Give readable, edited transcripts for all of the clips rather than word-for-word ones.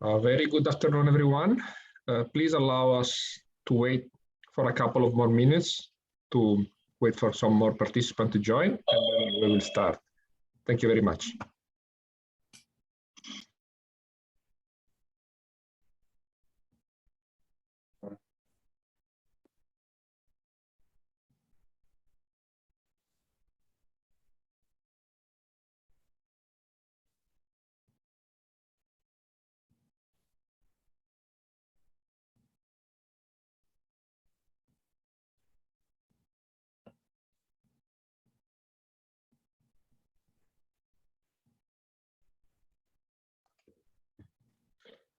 Very good afternoon, everyone. Please allow us to wait for a couple of more minutes to wait for some more participants to join, and then we will start. Thank you very much.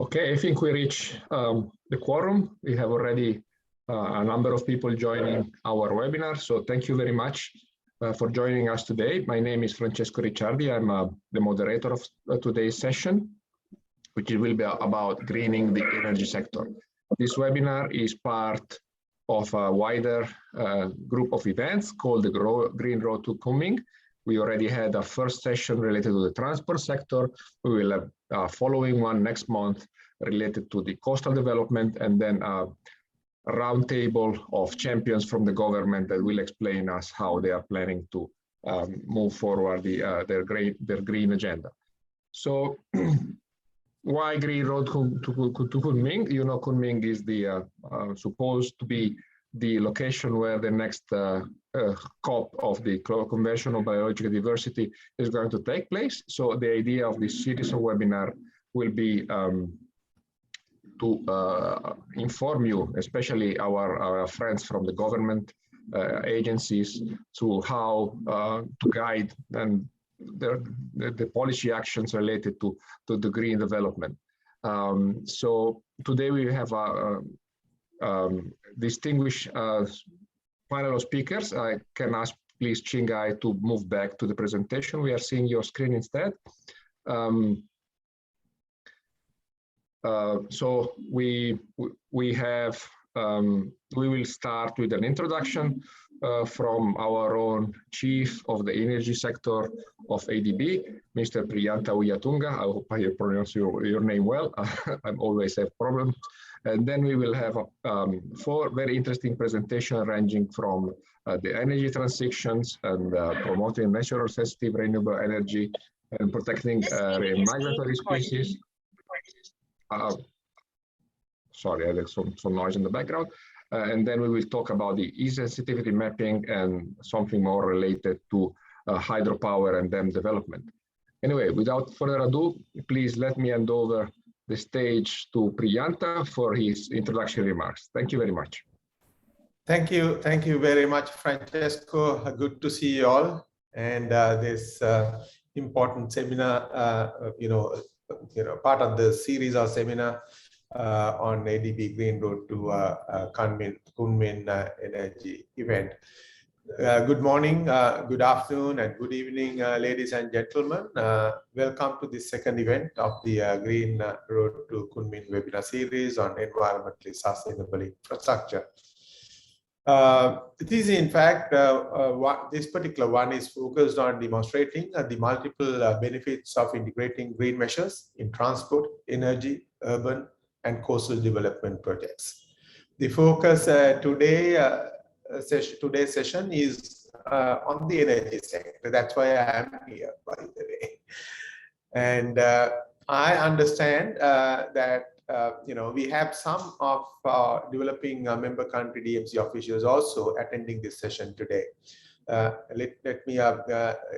Okay, I think we reach the quorum. We have already a number of people joining our webinar, so thank you very much for joining us today. My name is Francesco Ricciardi. I'm the moderator of today's session, which will be about greening the energy sector. This webinar is part of a wider group of events called the Green Road to Kunming. We already had a first session related to the transport sector. We will have a following one next month related to the coastal development, and then a roundtable of champions from the government that will explain us how they are planning to move forward their green agenda. So why Green Road to Kunming? You know, Kunming is the supposed to be the location where the next COP of the Convention on Biological Diversity is going to take place. So the idea of this series of webinar will be to inform you, especially our friends from the government agencies, to how to guide and the policy actions related to the green development. So today we have a distinguished panel of speakers. I can ask please Chingai to move back to the presentation. We are seeing your screen instead. So we will start with an introduction from our own chief of the energy sector of ADB, Mr. Priyanta Wiyatunga. I hope I pronounce your name well. I always have problems. And then we will have 4 very interesting presentations ranging from the energy transitions and promoting natural sensitive renewable energy and protecting migratory species. Sorry, there's some noise in the background. And then we will talk about the e-sensitivity mapping and something more related to hydropower and dam development. Anyway, without further ado, please let me hand over the stage to Priyanta for his introductory remarks. Thank you very much. Thank you very much, Francesco. Good to see you all. And this important seminar, part of the series of seminar on ADB Green Road to Kunming Energy event. Good morning, good afternoon, and good evening, ladies and gentlemen. Welcome to the second event of the Green Road to Kunming webinar series on environmentally sustainable infrastructure. It is, in fact, this particular one is focused on demonstrating the multiple benefits of integrating green measures in transport, energy, urban, and coastal development projects. The focus today's session is on the energy sector. That's why I am here, by the way. And I understand that we have some of our developing member country DMC officials also attending this session today. Let me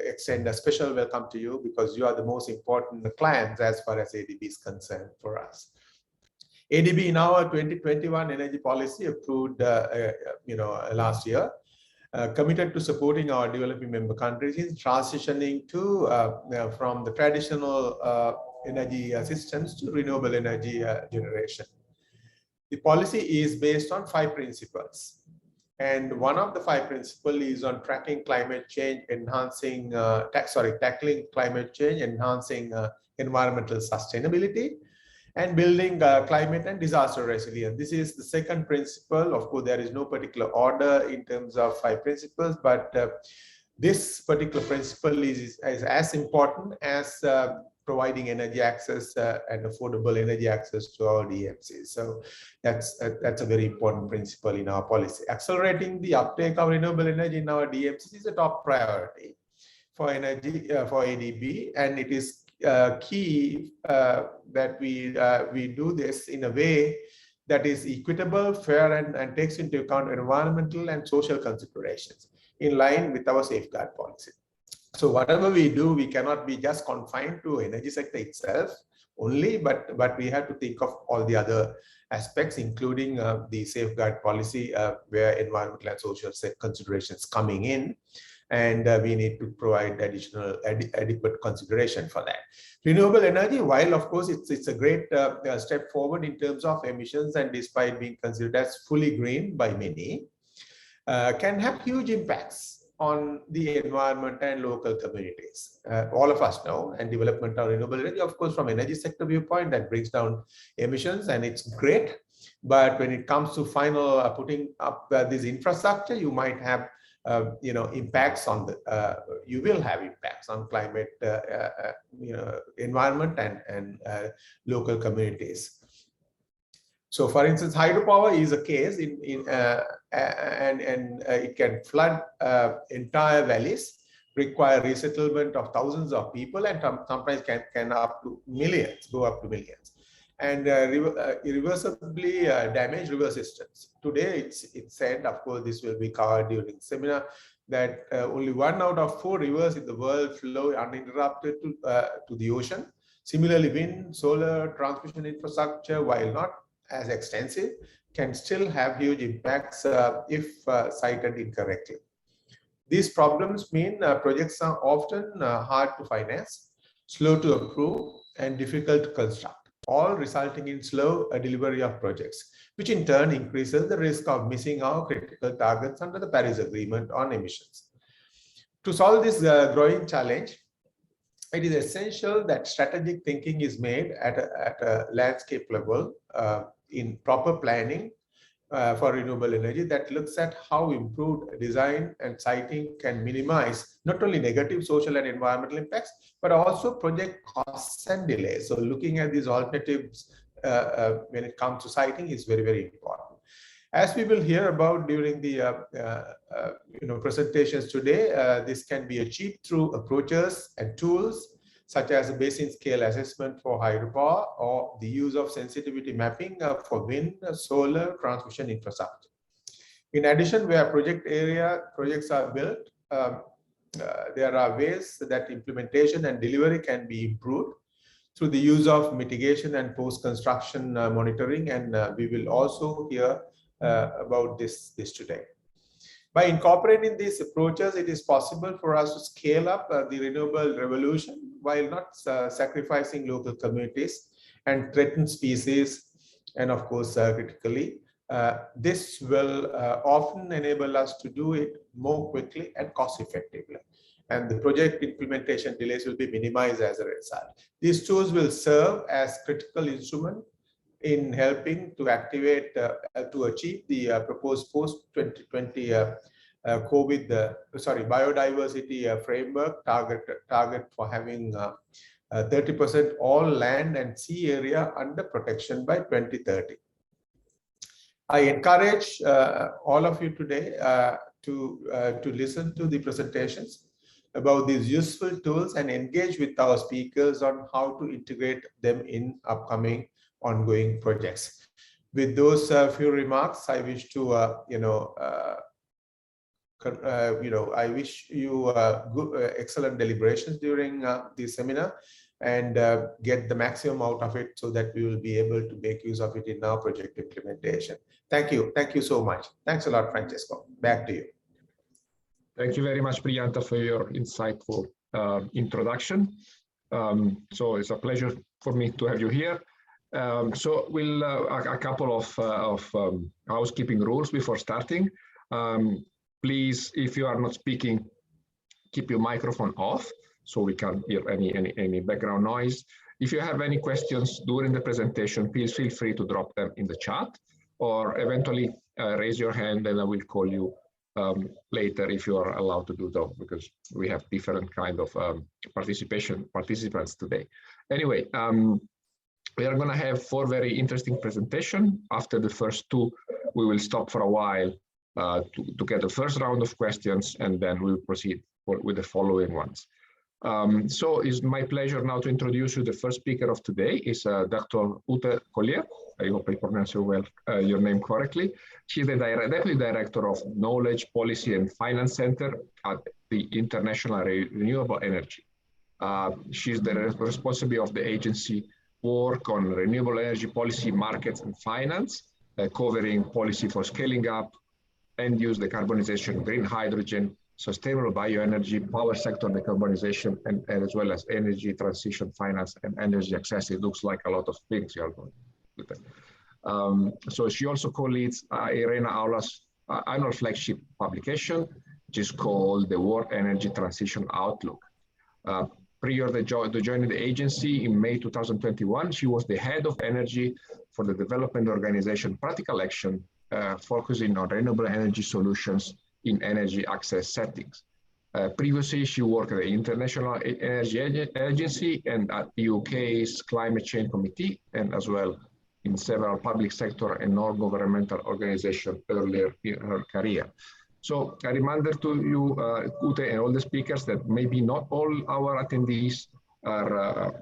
extend a special welcome to you, because you are the most important clients as far as ADB is concerned for us. ADB in our 2021 energy policy approved last year, committed to supporting our developing member countries in transitioning to from the traditional energy systems to renewable energy generation. The policy is based on 5 principles. And one of the 5 principles is on tracking climate change, tackling climate change, enhancing environmental sustainability, and building climate and disaster resilience. This is the second principle. Of course, there is no particular order in terms of 5 principles, but this particular principle is as important as providing energy access and affordable energy access to our DMCs. So that's a very important principle in our policy. Accelerating the uptake of renewable energy in our DMCs is a top priority for energy for ADB, and it is key that we do this in a way that is equitable, fair, and takes into account environmental and social considerations in line with our safeguard policy. So whatever we do, we cannot be just confined to energy sector itself only, but we have to think of all the other aspects, including the safeguard policy, where environmental and social considerations coming in, and we need to provide additional adequate consideration for that. Renewable energy, while of course it's a great step forward in terms of emissions, and despite being considered as fully green by many, can have huge impacts on the environment and local communities. All of us know, and development of renewable energy, of course, from energy sector viewpoint, that brings down emissions, and it's great. But when it comes to final putting up this infrastructure, you might have impacts on the you will have impacts on climate, environment, and local communities. So, for instance, hydropower is a case and it can flood entire valleys, require resettlement of thousands of people, and sometimes can up to millions, go up to millions, and irreversibly damage river systems. Today, it's said, of course, this will be covered during seminar, that only 1 out of 4 rivers in the world flow uninterrupted to the ocean. Similarly, wind, solar, transmission infrastructure, while not as extensive, can still have huge impacts if cited incorrectly. These problems mean projects are often hard to finance, slow to approve, and difficult to construct, all resulting in slow delivery of projects, which in turn increases the risk of missing our critical targets under the Paris Agreement on emissions. To solve this growing challenge, it is essential that strategic thinking is made at a landscape level in proper planning for renewable energy that looks at how improved design and siting can minimize not only negative social and environmental impacts, but also project costs and delays. So looking at these alternatives when it comes to siting is very, very important. As we will hear about during the presentations today, this can be achieved through approaches and tools such as a basin scale assessment for hydropower, or the use of sensitivity mapping for wind, solar, transmission infrastructure. In addition, where projects are built, there are ways that implementation and delivery can be improved through the use of mitigation and post-construction monitoring, and we will also hear about this today. By incorporating these approaches, it is possible for us to scale up the renewable revolution while not sacrificing local communities and threatened species, and of course, critically, this will often enable us to do it more quickly and cost effectively. And the project implementation delays will be minimized as a result. These tools will serve as critical instrument in helping to activate, to achieve the proposed post-2020 biodiversity framework target for having 30% all land and sea area under protection by 2030. I encourage all of you today to listen to the presentations about these useful tools and engage with our speakers on how to integrate them in upcoming ongoing projects. With those few remarks, I wish to I wish you good, excellent deliberations during this seminar, and get the maximum out of it so that we will be able to make use of it in our project implementation. Thank you so much. Thanks a lot, Francesco. Back to you. Thank you very much, Priyanta, for your insightful introduction. So it's a pleasure for me to have you here. So we'll a couple of housekeeping rules before starting. Please, if you are not speaking, keep your microphone off so we can't hear any background noise. If you have any questions during the presentation, please feel free to drop them in the chat, or eventually raise your hand and I will call you later if you are allowed to do so, because we have different kind of participants today. Anyway, we are going to have 4 very interesting presentations. After the first 2, we will stop for a while to get the first round of questions, and then we'll proceed with the following ones. So it's my pleasure now to introduce you. The first speaker of today is Dr. Ute Collier. I hope I pronounced your name correctly. She's the Deputy Director of Knowledge, Policy and Finance Center at the International Renewable Energy. She's the responsibility of the agency work on renewable energy policy, markets and finance, covering policy for scaling up, end-use decarbonization, green hydrogen, sustainable bioenergy, power sector decarbonization, and as well as energy transition finance and energy access. It looks like a lot of things you are going with that. So she also co-leads Irena Aula's annual flagship publication, which is called the World Energy Transition Outlook. Prior to joining the agency in May 2021, she was the head of energy for the development organization Practical Action, focusing on renewable energy solutions in energy access settings. Previously, she worked at the International Energy Agency and at the UK's Climate Change Committee, and as well in several public sector and non-governmental organizations earlier in her career. So a reminder to you, Ute, and all the speakers, that maybe not all our attendees are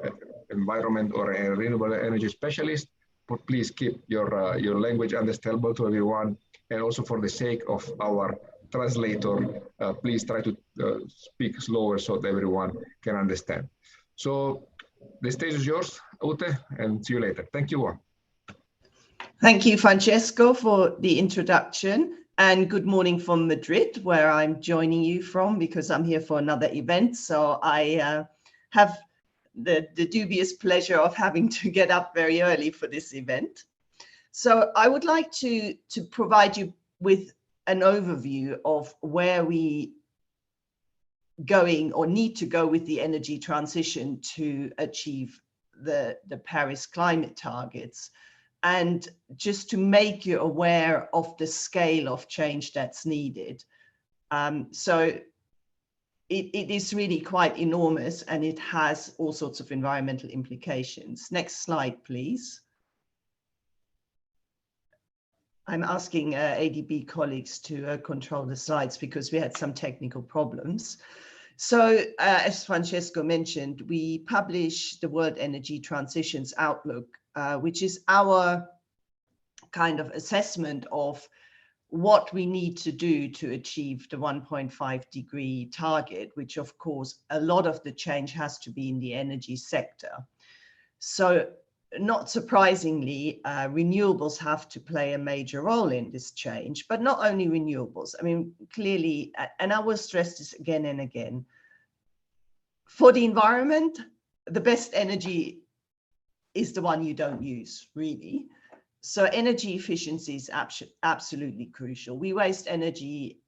environment or renewable energy specialists, but please keep your language understandable to everyone. And also for the sake of our translator, please try to speak slower so that everyone can understand. So the stage is yours, Ute, and see you later. Thank you all. Thank you, Francesco, for the introduction. And good morning from Madrid, where I'm joining you from, because I'm here for another event. So I have the dubious pleasure of having to get up very early for this event. So I would like to provide you with an overview of where we going or need to go with the energy transition to achieve the Paris climate targets. And just to make you aware of the scale of change that's needed. So it is really quite enormous, and it has all sorts of environmental implications. Next slide, please. I'm asking ADB colleagues to control the slides because we had some technical problems. So as Francesco mentioned, we publish the World Energy Transitions Outlook, which is our kind of assessment of what we need to do to achieve the 1.5-degree target, which of course, a lot of the change has to be in the energy sector. So not surprisingly, renewables have to play a major role in this change, but not only renewables. I mean, clearly, and I will stress this again and again, for the environment, the best energy is the one you don't use, really. So energy efficiency is absolutely crucial. We waste energy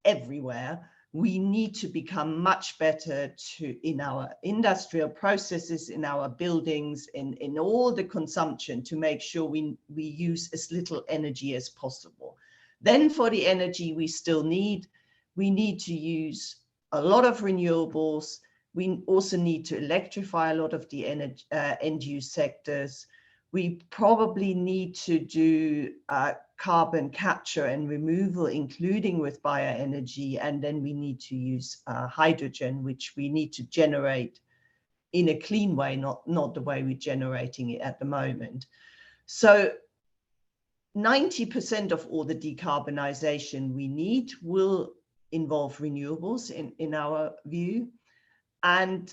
everywhere. We need to become much better in our industrial processes, in our buildings, in all the consumption, to make sure we use as little energy as possible. Then for the energy we still need, we need to use a lot of renewables. We also need to electrify a lot of the end-use sectors. We probably need to do carbon capture and removal, including with bioenergy, and then we need to use hydrogen, which we need to generate in a clean way, not the way we're generating it at the moment. So 90% of all the decarbonization we need will involve renewables in our view. And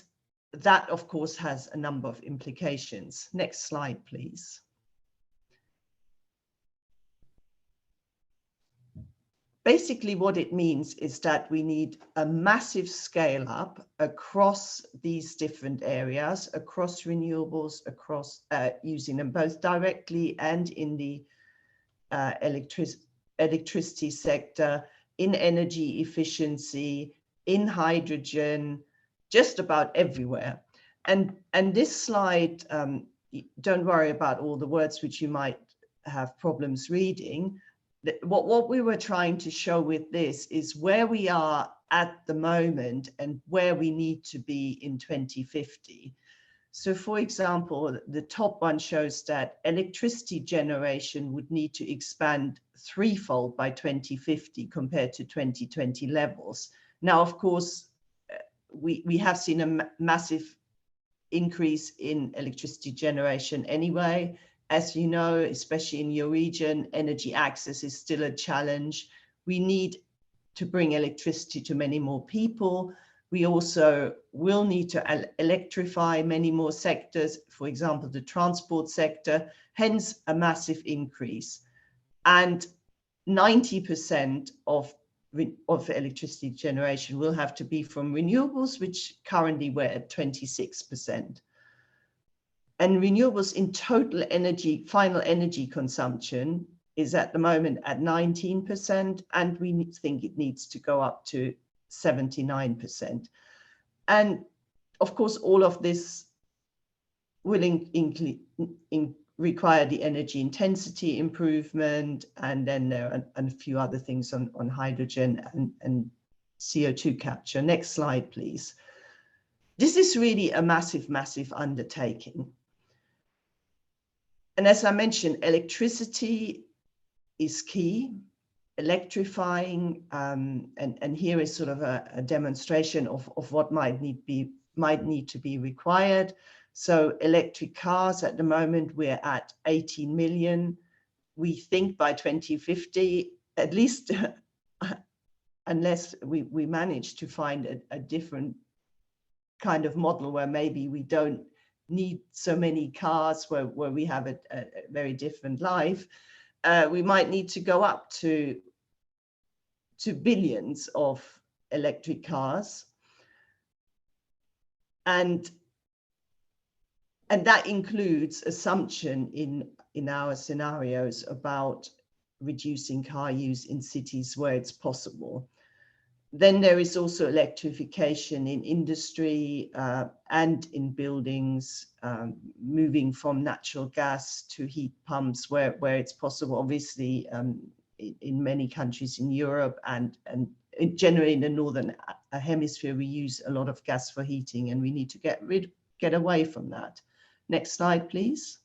that, of course, has a number of implications. Next slide, please. Basically, what it means is that we need a massive scale up across these different areas, across renewables, across using them both directly and in the electricity sector, in energy efficiency, in hydrogen, just about everywhere. And this slide, don't worry about all the words which you might have problems reading. what we were trying to show with this is where we are at the moment and where we need to be in 2050. So for example, the top one shows that electricity generation would need to expand threefold by 2050 compared to 2020 levels. Now, of course, we have seen a massive increase in electricity generation anyway. As you know, especially in your region, energy access is still a challenge. We need to bring electricity to many more people. We also will need to electrify many more sectors, for example, the transport sector, hence a massive increase. And 90% of electricity generation will have to be from renewables, which currently we're at 26%. And renewables in total energy, final energy consumption is at the moment at 19%, and we think it needs to go up to 79%. And of course, all of this will require the energy intensity improvement, and then there are a few other things on hydrogen and CO2 capture. Next slide, please. This is really a massive, massive undertaking. And as I mentioned, electricity is key. Electrifying, and here is sort of a demonstration of what might need to be required. So electric cars, at the moment, we're at 18 million. We think by 2050, at least, unless we manage to find a different kind of model where maybe we don't need so many cars, where we have a very different life, we might need to go up to billions of electric cars. And that includes assumption in our scenarios about reducing car use in cities where it's possible. Then there is also electrification in industry and in buildings, moving from natural gas to heat pumps where it's possible. Obviously, in many countries in Europe and generally in the Northern Hemisphere, we use a lot of gas for heating, and we need to get away from that. Next slide, please.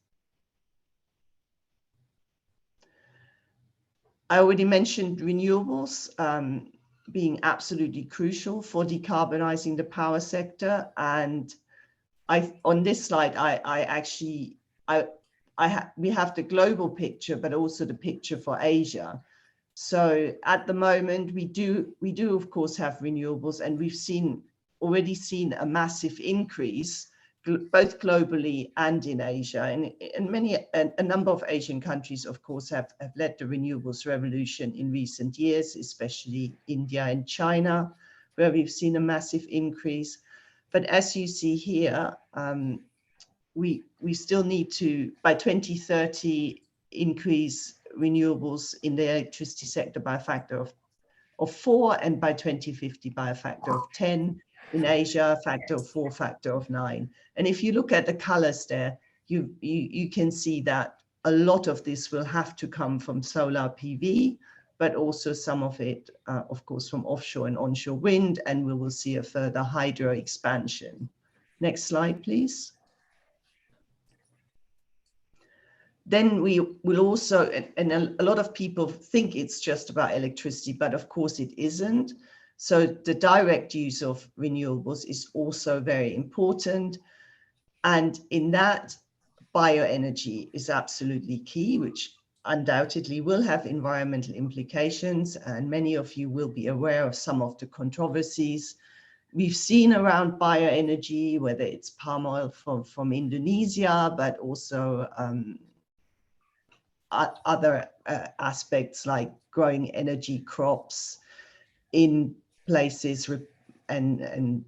I already mentioned renewables being absolutely crucial for decarbonizing the power sector. And on this slide, we have the global picture, but also the picture for Asia. So at the moment, we do of course have renewables, and we've already seen a massive increase both globally and in Asia. And a number of Asian countries, of course, have led the renewables revolution in recent years, especially India and China, where we've seen a massive increase. But as you see here, we still need to, by 2030, increase renewables in the electricity sector by a factor of 4, and by 2050 by a factor of 10. In Asia, a factor of 4, factor of 9. And if you look at the colors there, you can see that a lot of this will have to come from solar PV, but also some of it, of course, from offshore and onshore wind, and we will see a further hydro expansion. Next slide, please. Then we will also, and a lot of people think it's just about electricity, but of course it isn't. So the direct use of renewables is also very important. And in that, bioenergy is absolutely key, which undoubtedly will have environmental implications. And many of you will be aware of some of the controversies we've seen around bioenergy, whether it's palm oil from Indonesia, but also other aspects like growing energy crops in places and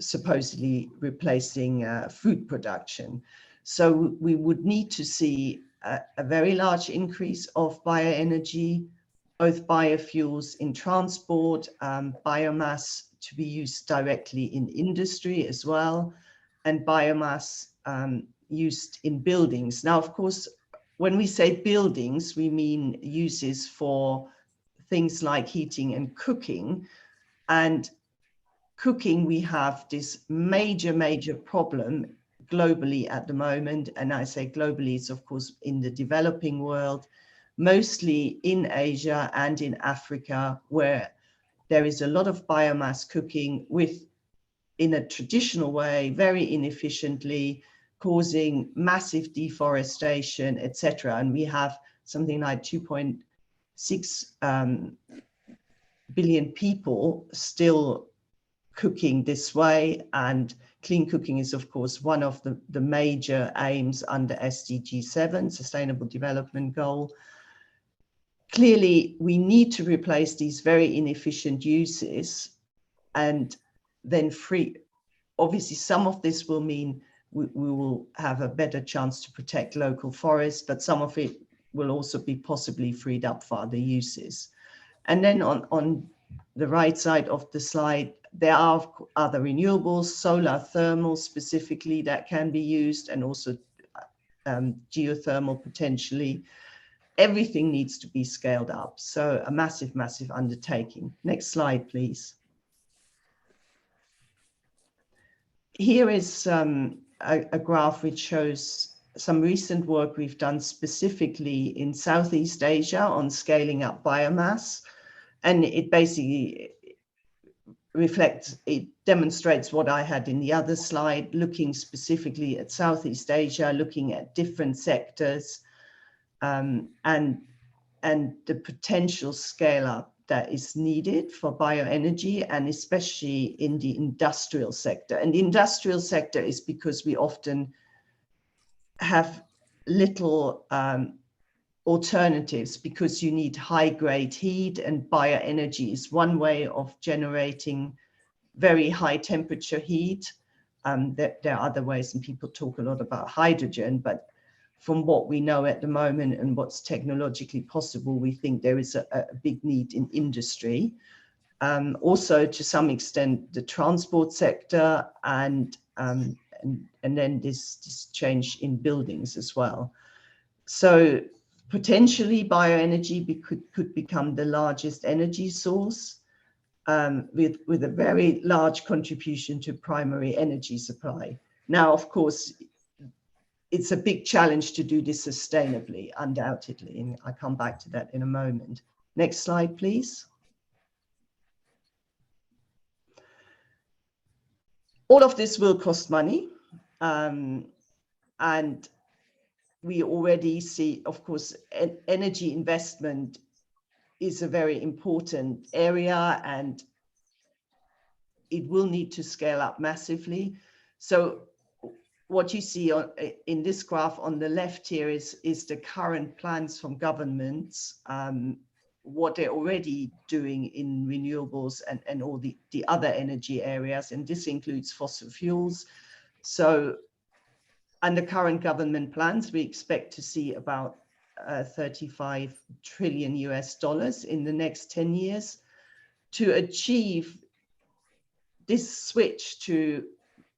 supposedly replacing food production. So we would need to see a very large increase of bioenergy, both biofuels in transport, biomass to be used directly in industry as well, and biomass used in buildings. Now, of course, when we say buildings, we mean uses for things like heating and cooking. And cooking, we have this major problem globally at the moment. And I say globally, it's of course in the developing world, mostly in Asia and in Africa, where there is a lot of biomass cooking in a traditional way, very inefficiently, causing massive deforestation, etc. And we have something like 2.6 billion people still cooking this way. And clean cooking is, of course, one of the major aims under SDG 7, Sustainable Development Goal. Clearly, we need to replace these very inefficient uses and then obviously, some of this will mean we will have a better chance to protect local forests, but some of it will also be possibly freed up for other uses. And then on the right side of the slide, there are other renewables, solar thermal specifically, that can be used, and also geothermal potentially. Everything needs to be scaled up. So a massive undertaking. Next slide, please. Here is a graph which shows some recent work we've done specifically in Southeast Asia on scaling up biomass. And it basically demonstrates what I had in the other slide, looking specifically at Southeast Asia, looking at different sectors, and the potential scale up that is needed for bioenergy, and especially in the industrial sector. And the industrial sector is because we often have little alternatives, because you need high-grade heat, and bioenergy is one way of generating very high temperature heat. There are other ways, and people talk a lot about hydrogen, but from what we know at the moment and what's technologically possible, we think there is a big need in industry. Also, to some extent, the transport sector, and then this change in buildings as well. So potentially bioenergy could become the largest energy source, with a very large contribution to primary energy supply. Now, of course, it's a big challenge to do this sustainably, undoubtedly, and I'll come back to that in a moment. Next slide, please. All of this will cost money, and we already see, of course, energy investment is a very important area, and it will need to scale up massively. So what you see in this graph on the left here is the current plans from governments, what they're already doing in renewables and all the other energy areas, and this includes fossil fuels. So under current government plans, we expect to see about $35 trillion in the next 10 years. To achieve this switch to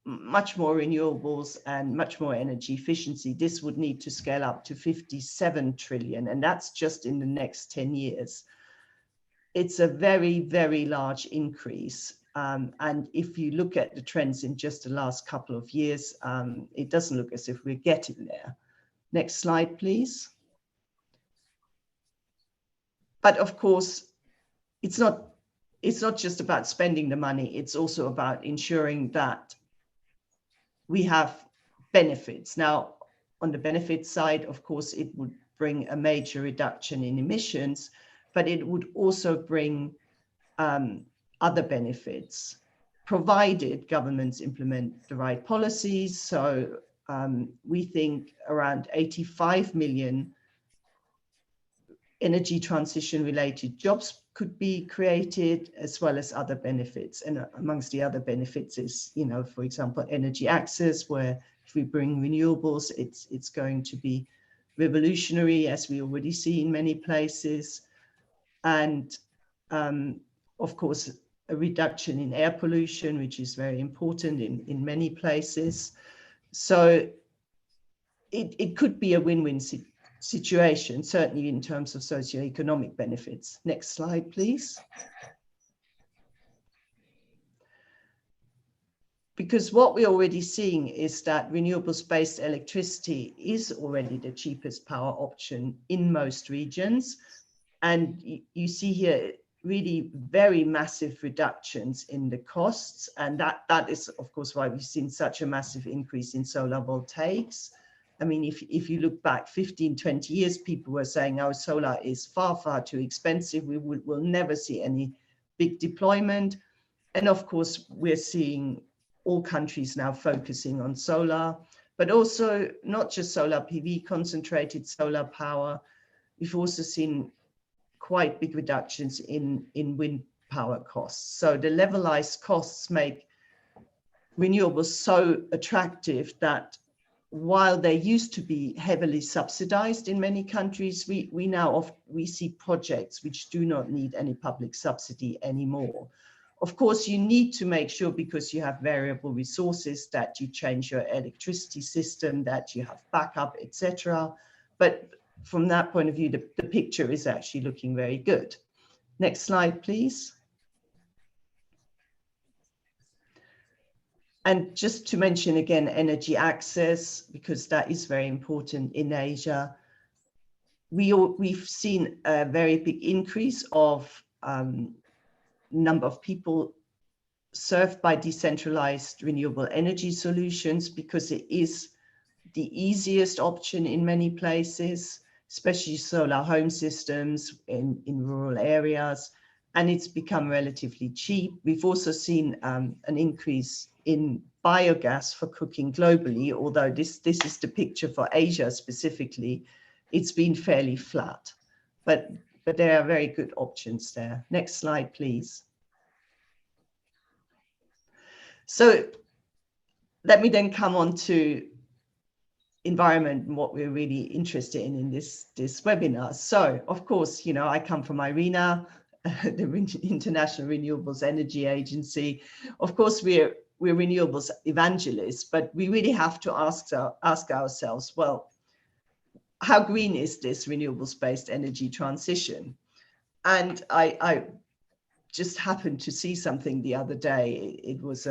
much more renewables and much more energy efficiency, this would need to scale up to 57 trillion, and that's just in the next 10 years. It's a very large increase. And if you look at the trends in just the last couple of years, it doesn't look as if we're getting there. Next slide, please. But of course, it's not just about spending the money, it's also about ensuring that we have benefits. Now, on the benefits side, of course, it would bring a major reduction in emissions, but it would also bring other benefits, provided governments implement the right policies. So we think around 85 million energy transition related jobs could be created, as well as other benefits. And amongst the other benefits is, for example, energy access, where if we bring renewables, it's going to be revolutionary, as we already see in many places. And of course, a reduction in air pollution, which is very important in many places. So it could be a win-win situation, certainly in terms of socioeconomic benefits. Next slide, please. Because what we're already seeing is that renewables-based electricity is already the cheapest power option in most regions. And you see here really very massive reductions in the costs. And that is, of course, why we've seen such a massive increase in solar voltaics. I mean, if you look back 15, 20 years, people were saying, oh, solar is far, far too expensive. We'll never see any big deployment. And of course, we're seeing all countries now focusing on solar, but also not just solar PV, concentrated solar power. We've also seen quite big reductions in wind power costs. So the levelized costs make renewables so attractive that while they used to be heavily subsidized in many countries, we see projects which do not need any public subsidy anymore. Of course, you need to make sure, because you have variable resources, that you change your electricity system, that you have backup, etc. But from that point of view, the picture is actually looking very good. Next slide, please. And just to mention again, energy access, because that is very important in Asia. We've seen a very big increase of number of people served by decentralized renewable energy solutions, because it is the easiest option in many places, especially solar home systems in rural areas, and it's become relatively cheap. We've also seen an increase in biogas for cooking globally, although this is the picture for Asia specifically. It's been fairly flat, but there are very good options there. Next slide, please. So let me then come on to environment and what we're really interested in this webinar. So of course, you know, I come from IRENA, the International Renewables Energy Agency. Of course, we're renewables evangelists, but we really have to ask ourselves, well, how green is this renewables-based energy transition? And I just happened to see something the other day. It was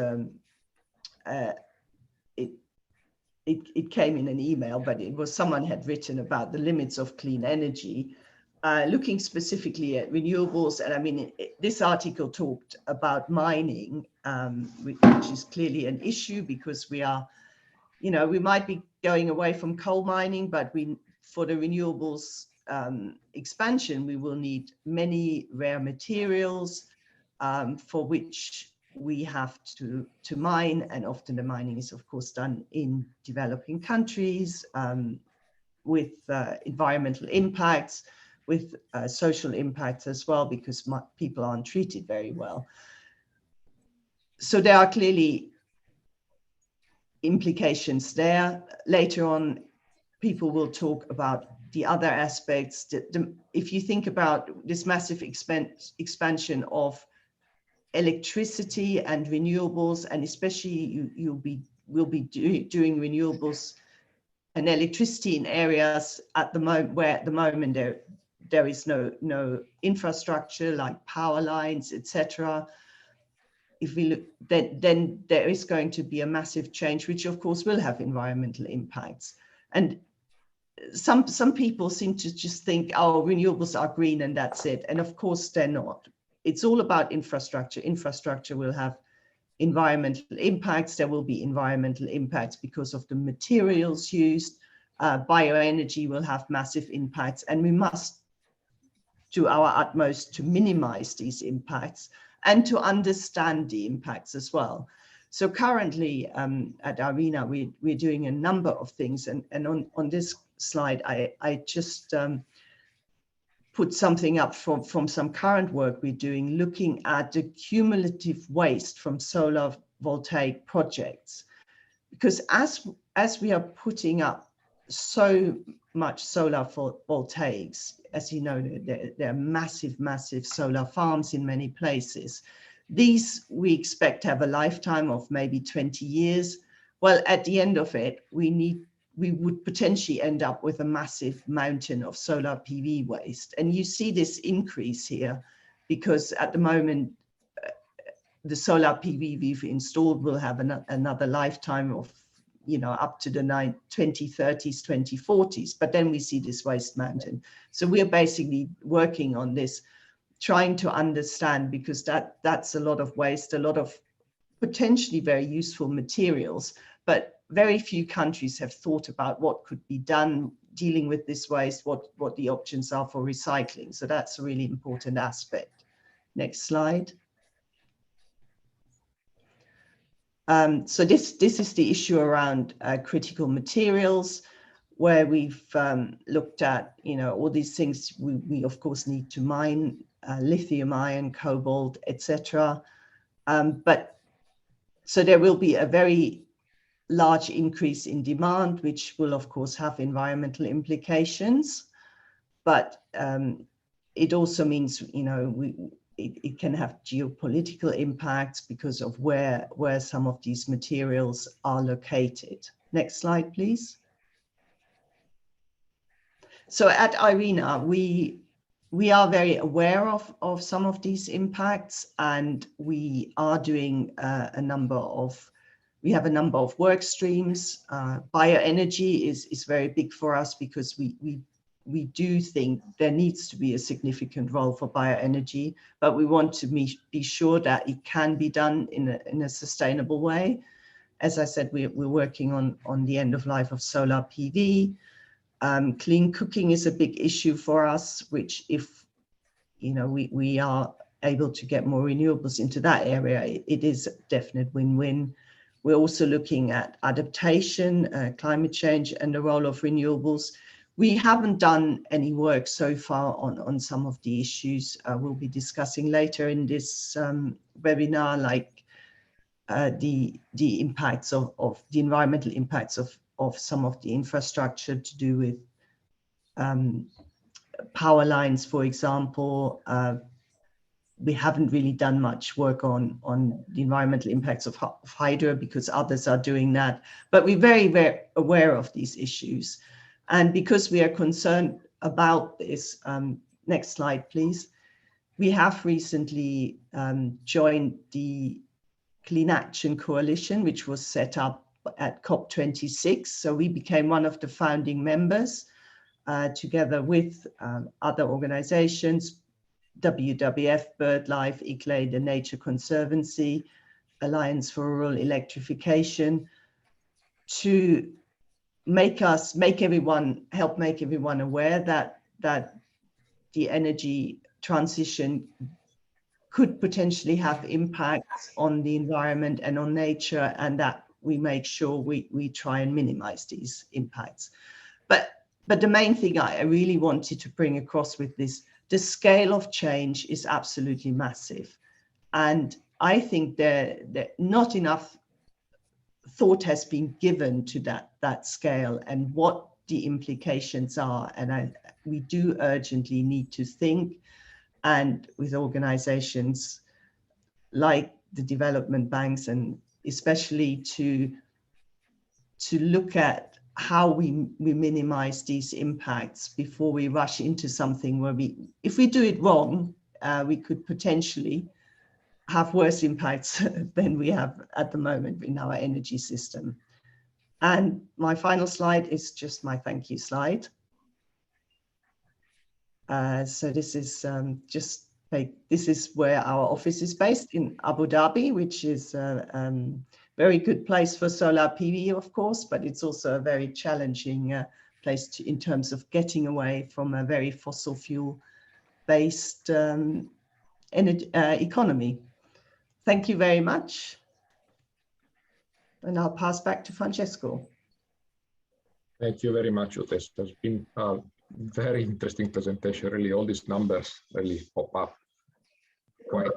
it came in an email, but it was someone had written about the limits of clean energy, looking specifically at renewables. And I mean, this article talked about mining, which is clearly an issue, because we are, you know, we might be going away from coal mining, but for the renewables expansion, we will need many rare materials for which we have to mine, and often the mining is of course done in developing countries with environmental impacts, with social impacts as well, because people aren't treated very well. So there are clearly implications there. Later on, people will talk about the other aspects. If you think about this massive expansion of electricity and renewables, and especially we'll be doing renewables and electricity in areas at the moment where at the moment there is no infrastructure like power lines, etc. If we look, then there is going to be a massive change, which of course will have environmental impacts. And some people seem to just think, oh, renewables are green and that's it. And of course they're not. It's all about infrastructure. Infrastructure will have environmental impacts. There will be environmental impacts because of the materials used. Bioenergy will have massive impacts, and we must do our utmost to minimize these impacts and to understand the impacts as well. So currently at IRENA, we're doing a number of things, and on this slide, I just put something up from some current work we're doing, looking at the cumulative waste from solar voltaic projects. Because as we are putting up so much solar voltaics, as you know, there are massive solar farms in many places. These we expect to have a lifetime of maybe 20 years. Well, at the end of it, we we would potentially end up with a massive mountain of solar PV waste. And you see this increase here because at the moment, the solar PV we've installed will have another lifetime of, up to the 2030s, 2040s, but then we see this waste mountain. So we're basically working on this, trying to understand, because that's a lot of waste, a lot of potentially very useful materials, but very few countries have thought about what could be done dealing with this waste, what the options are for recycling. So that's a really important aspect. Next slide. So this is the issue around critical materials, where we've looked at, all these things we of course need to mine, lithium ion, cobalt, etc. But so there will be a very large increase in demand, which will of course have environmental implications. But it also means, it can have geopolitical impacts because of where some of these materials are located. Next slide, please. So at IRENA, we are very aware of some of these impacts, and we are doing a number of work streams. Bioenergy is very big for us because we do think there needs to be a significant role for bioenergy, but we want to be sure that it can be done in a sustainable way. As I said, we're working on the end of life of solar PV. Clean cooking is a big issue for us, which if we are able to get more renewables into that area, it is a definite win-win. We're also looking at adaptation, climate change, and the role of renewables. We haven't done any work so far on some of the issues we'll be discussing later in this webinar, like the impacts of the environmental impacts of some of the infrastructure to do with power lines, for example. We haven't really done much work on the environmental impacts of hydro because others are doing that, but we're very, very aware of these issues. And because we are concerned about this, next slide, please. We have recently joined the Clean Action Coalition, which was set up at COP26. So we became one of the founding members together with other organizations, WWF, BirdLife, ICLAI, the Nature Conservancy, Alliance for Rural Electrification, to help make everyone aware that the energy transition could potentially have impacts on the environment and on nature, and that we make sure we try and minimize these impacts. But the main thing I really wanted to bring across with this, the scale of change is absolutely massive. And I think that not enough thought has been given to that scale and what the implications are. And we do urgently need to think, and with organizations like the development banks, and especially to look at how we minimize these impacts before we rush into something where if we do it wrong, we could potentially have worse impacts than we have at the moment in our energy system. And my final slide is just my thank you slide. So this is this is where our office is based, in Abu Dhabi, which is a very good place for solar PV, of course, but it's also a very challenging place in terms of getting away from a very fossil fuel based economy. Thank you very much. And I'll pass back to Francesco. Thank you very much, Ute. It has been a very interesting presentation. Really, all these numbers really pop up quite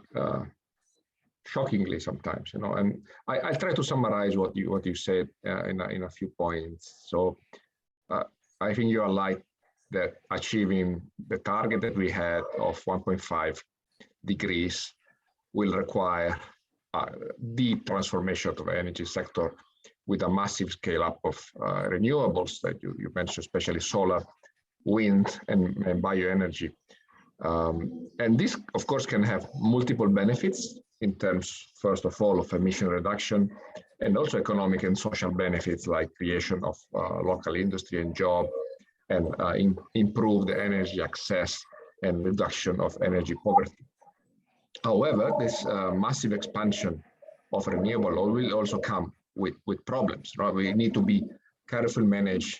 shockingly sometimes, And I'll try to summarize what you said in a few points. So I think you are right that achieving the target that we had of 1.5 degrees will require deep transformation of the energy sector with a massive scale up of renewables that you mentioned, especially solar, wind, and bioenergy. And this, of course, can have multiple benefits in terms, first of all, of emission reduction, and also economic and social benefits like creation of local industry and job, and improved energy access and reduction of energy poverty. However, this massive expansion of renewable will also come with problems, right? We need to be carefully managed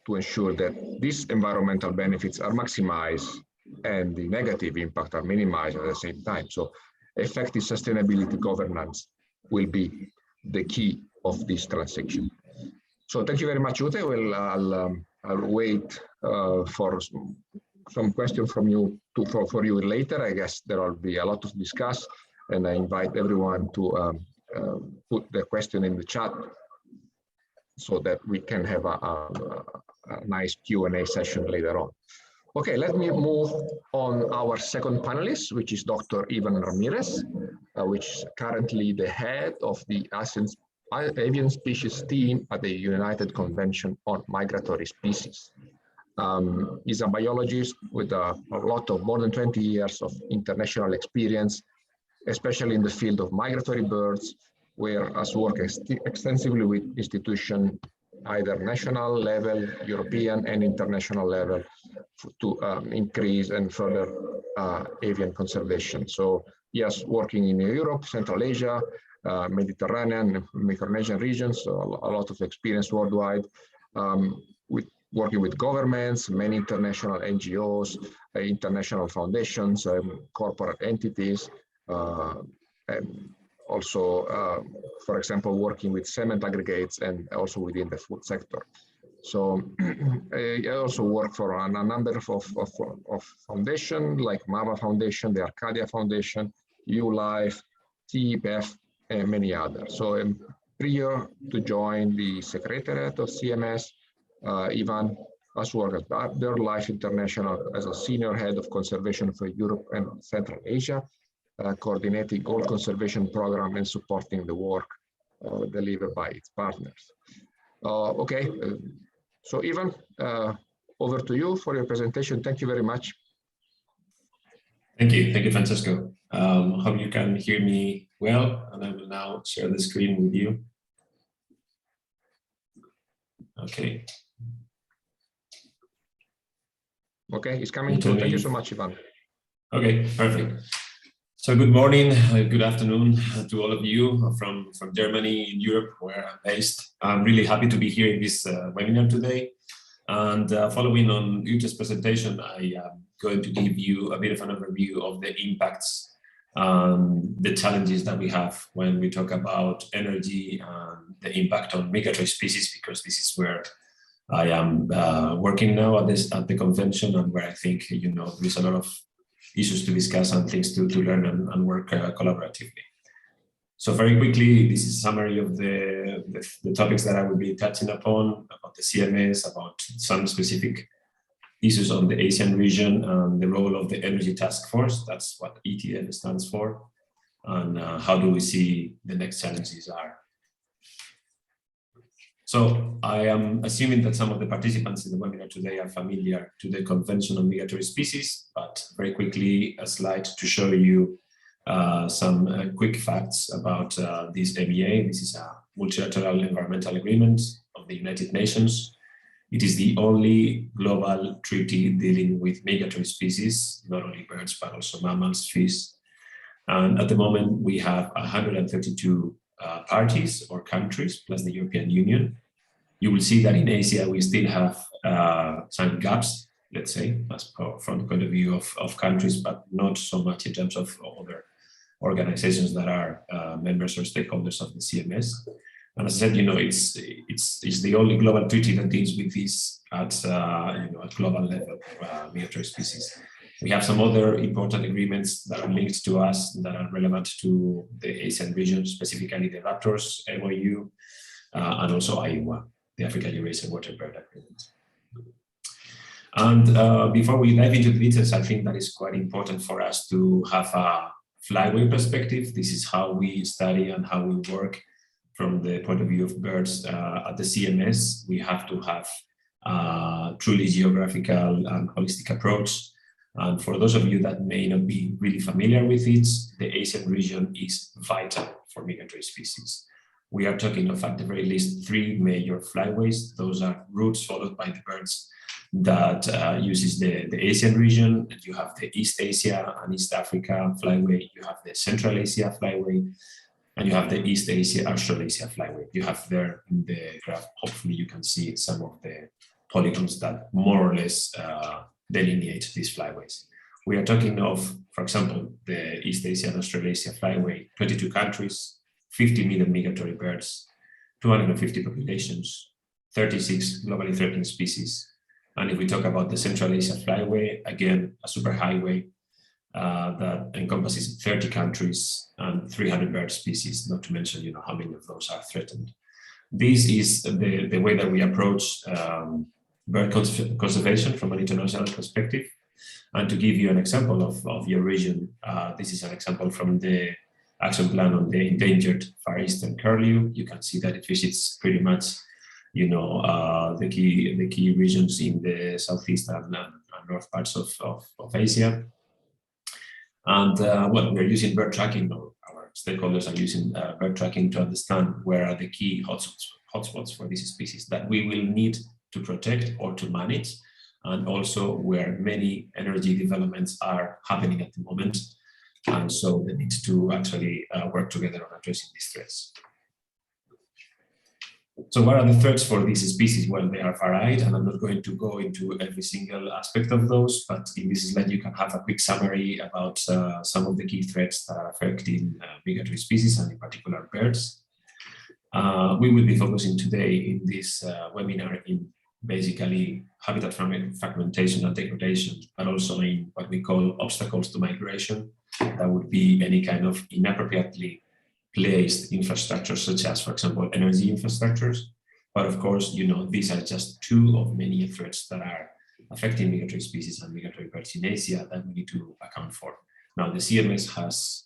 to ensure that these environmental benefits are maximized and the negative impact are minimized at the same time. So effective sustainability governance will be the key of this transaction. So thank you very much, Ute. I'll wait for some questions from you for you later. I guess there will be a lot to discuss, and I invite everyone to put the question in the chat so that we can have a nice Q&A session later on. Okay, let me move on our second panelist, which is Dr. Ivan Ramirez, which is currently the head of the avian species team at the United Convention on Migratory Species. He's a biologist with a lot of more than 20 years of international experience, especially in the field of migratory birds, where has worked extensively with institutions, either national level, European and international level, to increase and further avian conservation. So yes, working in Europe, Central Asia, Mediterranean, Micronesian regions, so a lot of experience worldwide, working with governments, many international NGOs, international foundations, corporate entities, and also, for example, working with cement aggregates and also within the food sector. So I also work for a number of foundations like MAVA Foundation, the Arcadia Foundation, ULife, TEPF, and many others. So prior to join the Secretariat of CMS, Ivan has worked at BirdLife International as a senior head of conservation for Europe and Central Asia, coordinating all conservation program and supporting the work delivered by its partners. Okay, so Ivan, over to you for your presentation. Thank you very much. Thank you, Francesco. Hope you can hear me well, and I will now share the screen with you. Okay. Okay, it's coming through. Thank you so much, Ivan. Okay, perfect. So good morning, good afternoon to all of you from Germany, in Europe, where I'm based. I'm really happy to be here in this webinar today. And following on Ute's presentation, I am going to give you a bit of an overview of the impacts, the challenges that we have when we talk about energy and the impact on migratory species, because this is where I am working now at the convention, and where I think there is a lot of issues to discuss and things to learn and work collaboratively. So very quickly, this is a summary of the topics that I will be touching upon, about the CMS, about some specific issues on the Asian region, and the role of the Energy Task Force, that's what ETF stands for, and how do we see the next challenges are. So I am assuming that some of the participants in the webinar today are familiar to the Convention on Migratory Species, but very quickly a slide to show you some quick facts about this MEA. This is a multilateral environmental agreement of the United Nations. It is the only global treaty dealing with migratory species, not only birds, but also mammals, fish. And at the moment, we have 132 parties or countries, plus the European Union. You will see that in Asia, we still have some gaps, let's say, from the point of view of countries, but not so much in terms of other organizations that are members or stakeholders of the CMS. And as I said, it's the only global treaty that deals with this at a global level, migratory species. We have some other important agreements that are linked to us that are relevant to the Asian region, specifically the Raptors MOU, and also Iowa, the African Eurasian Water Bird Agreement. And before we dive into the details, I think that is quite important for us to have a flywheel perspective. This is how we study and how we work from the point of view of birds at the CMS, we have to have a truly geographical and holistic approach. And for those of you that may not be really familiar with it, the Asian region is vital for migratory species. We are talking of, at the very least, 3 major flyways. Those are routes followed by the birds that uses the Asian region. You have the East Asia and East Africa flyway. You have the Central Asia flyway, and you have the East Asia, Australasia flyway. You have there in the graph, hopefully you can see some of the polygons that more or less delineate these flyways. We are talking of, for example, the East Asia and Australasia flyway, 22 countries, 50 million migratory birds, 250 populations, 36 globally threatened species. And if we talk about the Central Asia flyway, again, a superhighway that encompasses 30 countries and 300 bird species, not to mention, how many of those are threatened. This is the way that we approach bird conservation from an international perspective. And to give you an example of your region, this is an example from the action plan on the endangered Far Eastern curlew. You can see that it visits pretty much, the key regions in the southeast and north parts of Asia. And well, we're using bird tracking, or our stakeholders are using bird tracking to understand where are the key hotspots for these species that we will need to protect or to manage, and also where many energy developments are happening at the moment. And so they need to actually work together on addressing these threats. So what are the threats for these species? Well, they are varied, and I'm not going to go into every single aspect of those, but in this slide you can have a quick summary about some of the key threats that are affecting migratory species, and in particular birds. We will be focusing today in this webinar in basically habitat fragmentation and degradation, but also in what we call obstacles to migration. That would be any kind of inappropriately placed infrastructure, such as, for example, energy infrastructures. But of course, these are just 2 of many threats that are affecting migratory species and migratory birds in Asia that we need to account for. Now, the CMS has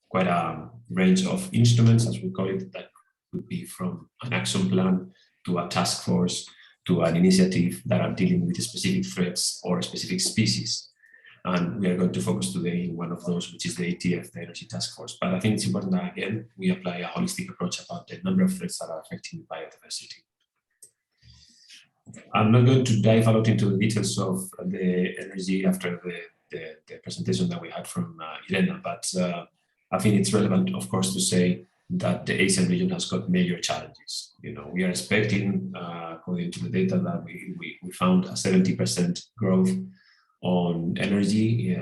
quite a range of instruments, as we call it, that could be from an action plan to a task force to an initiative that are dealing with specific threats or specific species. And we are going to focus today in one of those, which is the ATF, the Energy Task Force. But I think it's important that, again, we apply a holistic approach about the number of threats that are affecting biodiversity. I'm not going to dive a lot into the details of the energy after the presentation that we had from Irena, but I think it's relevant, of course, to say that the Asian region has got major challenges. We are expecting, according to the data that we found, a 70% growth on energy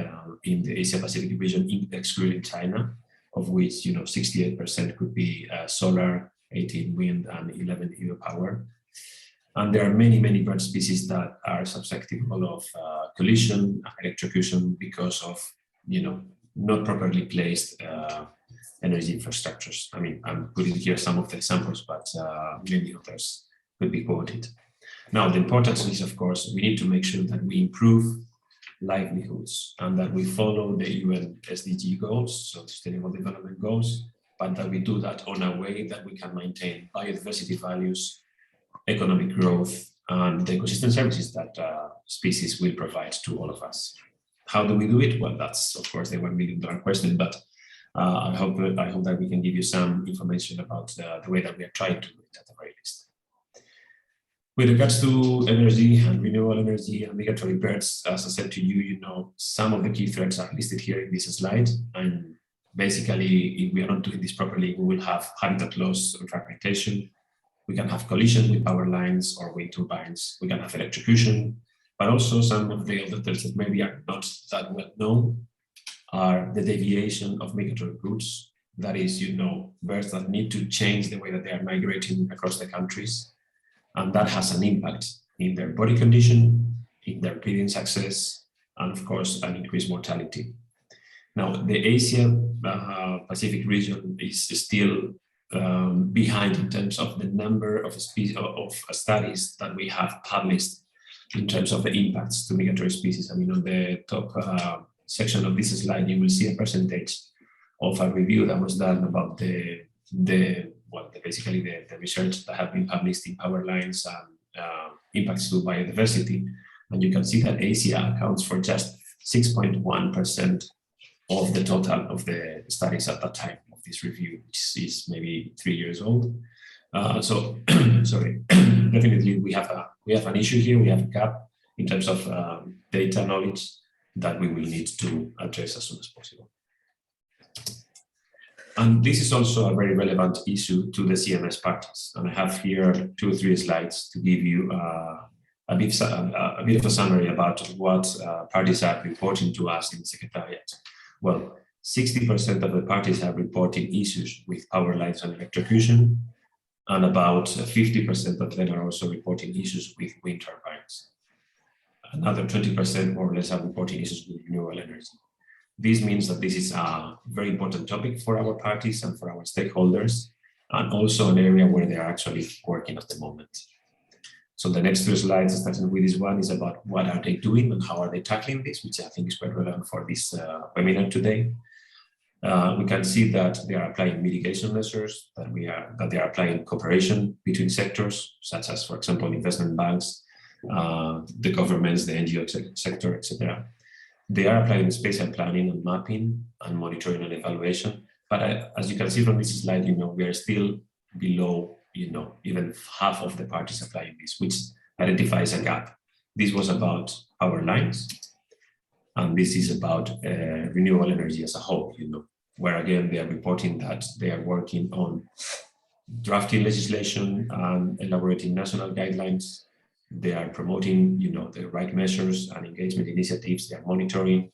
in the Asia Pacific region, excluding China, of which 68% could be solar, 18 wind, and 11 hydropower. And there are many bird species that are susceptible of collision, electrocution, because of not properly placed energy infrastructures. I mean, I'm putting here some of the examples, but many others could be quoted. Now, the importance is, of course, we need to make sure that we improve livelihoods and that we follow the UN SDG goals, so Sustainable Development Goals, but that we do that on a way that we can maintain biodiversity values, economic growth, and the ecosystem services that species will provide to all of us. How do we do it? Well, that's, of course, the $1 million question, but I hope that we can give you some information about the way that we are trying to do it at the very least. With regards to energy and renewable energy and migratory birds, as I said to you, some of the key threats are listed here in this slide. And basically, if we are not doing this properly, we will have habitat loss and fragmentation. We can have collision with power lines or wind turbines. We can have electrocution, but also some of the other threats that maybe are not that well known are the deviation of migratory routes. That is, birds that need to change the way that they are migrating across the countries. And that has an impact in their body condition, in their breeding success, and of course, an increased mortality. Now, the Asia Pacific region is still behind in terms of the number of studies that we have published in terms of the impacts to migratory species. I mean, on the top section of this slide, you will see a percentage of a review that was done about well, basically the research that have been published in power lines and impacts to biodiversity. And you can see that Asia accounts for just 6.1% of the total of the studies at that time of this review, which is maybe 3 years old. So, sorry, definitely we have an issue here. We have a gap in terms of data knowledge that we will need to address as soon as possible. And this is also a very relevant issue to the CMS parties. And I have here 2 or 3 slides to give you a bit of a summary about what parties are reporting to us in the Secretariat. Well, 60% of the parties are reporting issues with power lines and electrocution, and about 50% of them are also reporting issues with wind turbines. Another 20% more or less are reporting issues with renewable energy. This means that this is a very important topic for our parties and for our stakeholders, and also an area where they are actually working at the moment. So the next 2 slides, starting with this one, is about what are they doing and how are they tackling this, which I think is quite relevant for this webinar today. We can see that they are applying mitigation measures, that they are applying cooperation between sectors, such as, for example, investment banks, the governments, the NGO sector, etc. They are applying spatial planning and mapping and monitoring and evaluation. But as you can see from this slide, we are still below, even half of the parties applying this, which identifies a gap. This was about power lines, and this is about renewable energy as a whole, where again, they are reporting that they are working on drafting legislation and elaborating national guidelines. They are promoting, the right measures and engagement initiatives. They are monitoring,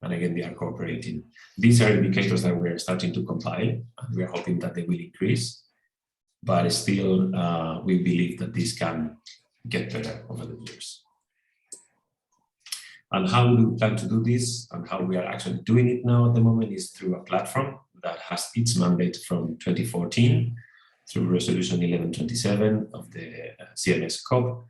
and again, they are cooperating. These are indicators that we are starting to compile, and we are hoping that they will increase. But still, we believe that this can get better over the years. And how we plan to do this, and how we are actually doing it now at the moment, is through a platform that has its mandate from 2014 through Resolution 1127 of the CMS COP,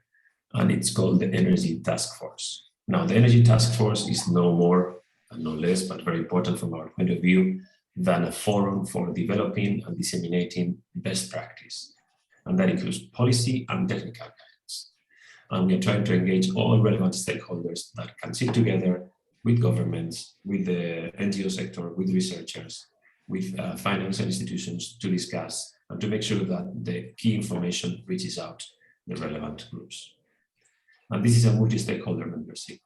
and it's called the Energy Task Force. Now, the Energy Task Force is no more and no less, but very important from our point of view, than a forum for developing and disseminating best practice. And that includes policy and technical guidance. And we are trying to engage all relevant stakeholders that can sit together with governments, with the NGO sector, with researchers, with financial institutions to discuss and to make sure that the key information reaches out the relevant groups. And this is a multi-stakeholder membership.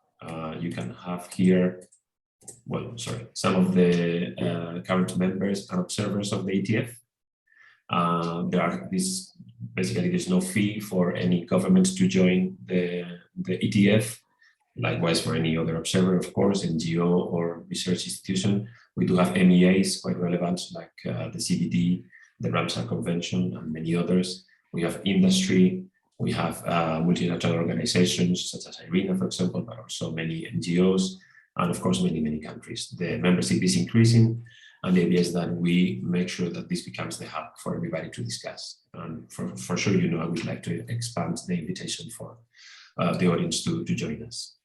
You can have here, some of the current members and observers of the ETF. Basically, there's no fee for any government to join the ETF. Likewise, for any other observer, of course, NGO or research institution. We do have MEAs quite relevant, like the CBD, the Ramsar Convention, and many others. We have industry. We have multilateral organizations such as IRENA, for example, but also many NGOs, and of course, many countries. The membership is increasing, and the idea is that we make sure that this becomes the hub for everybody to discuss. And for sure, I would like to expand the invitation for the audience to join us.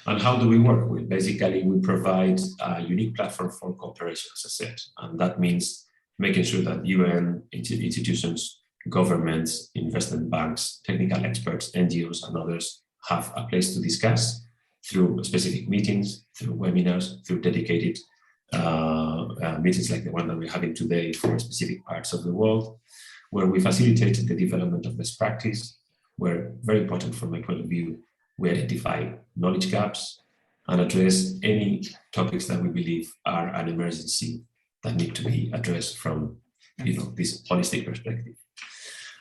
And how do we work? Basically, we provide a unique platform for cooperation, as I said, and that means making sure that UN institutions, governments, investment banks, technical experts, NGOs, and others have a place to discuss through specific meetings, through webinars, through dedicated meetings like the one that we're having today for specific parts of the world, where we facilitate the development of best practice, where, very important from my point of view, we identify knowledge gaps and address any topics that we believe are an emergency that need to be addressed from this holistic perspective.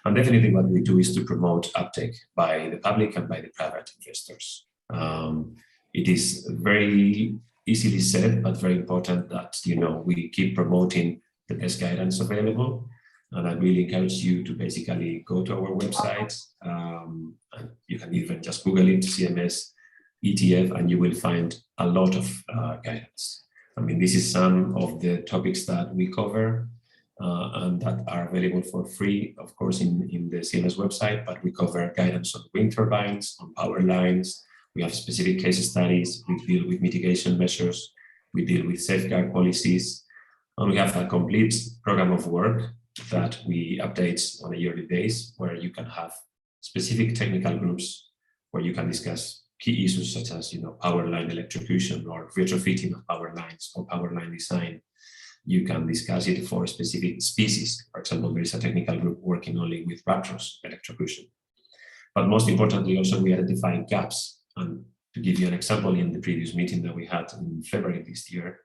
And definitely what we do is to promote uptake by the public and by the private investors. It is very easily said, but very important that we keep promoting the best guidance available. And I really encourage you to basically go to our website. And you can even just Google it, CMS ETF, and you will find a lot of guidance. I mean, this is some of the topics that we cover and that are available for free, of course, in the CMS website, but we cover guidance on wind turbines, on power lines. We have specific case studies. We deal with mitigation measures. We deal with safeguard policies. And we have a complete program of work that we update on a yearly basis, where you can have specific technical groups where you can discuss key issues such as, power line electrocution or retrofitting of power lines or power line design. You can discuss it for specific species. For example, there is a technical group working only with raptors electrocution. But most importantly, also we identify gaps. And to give you an example, in the previous meeting that we had in February this year,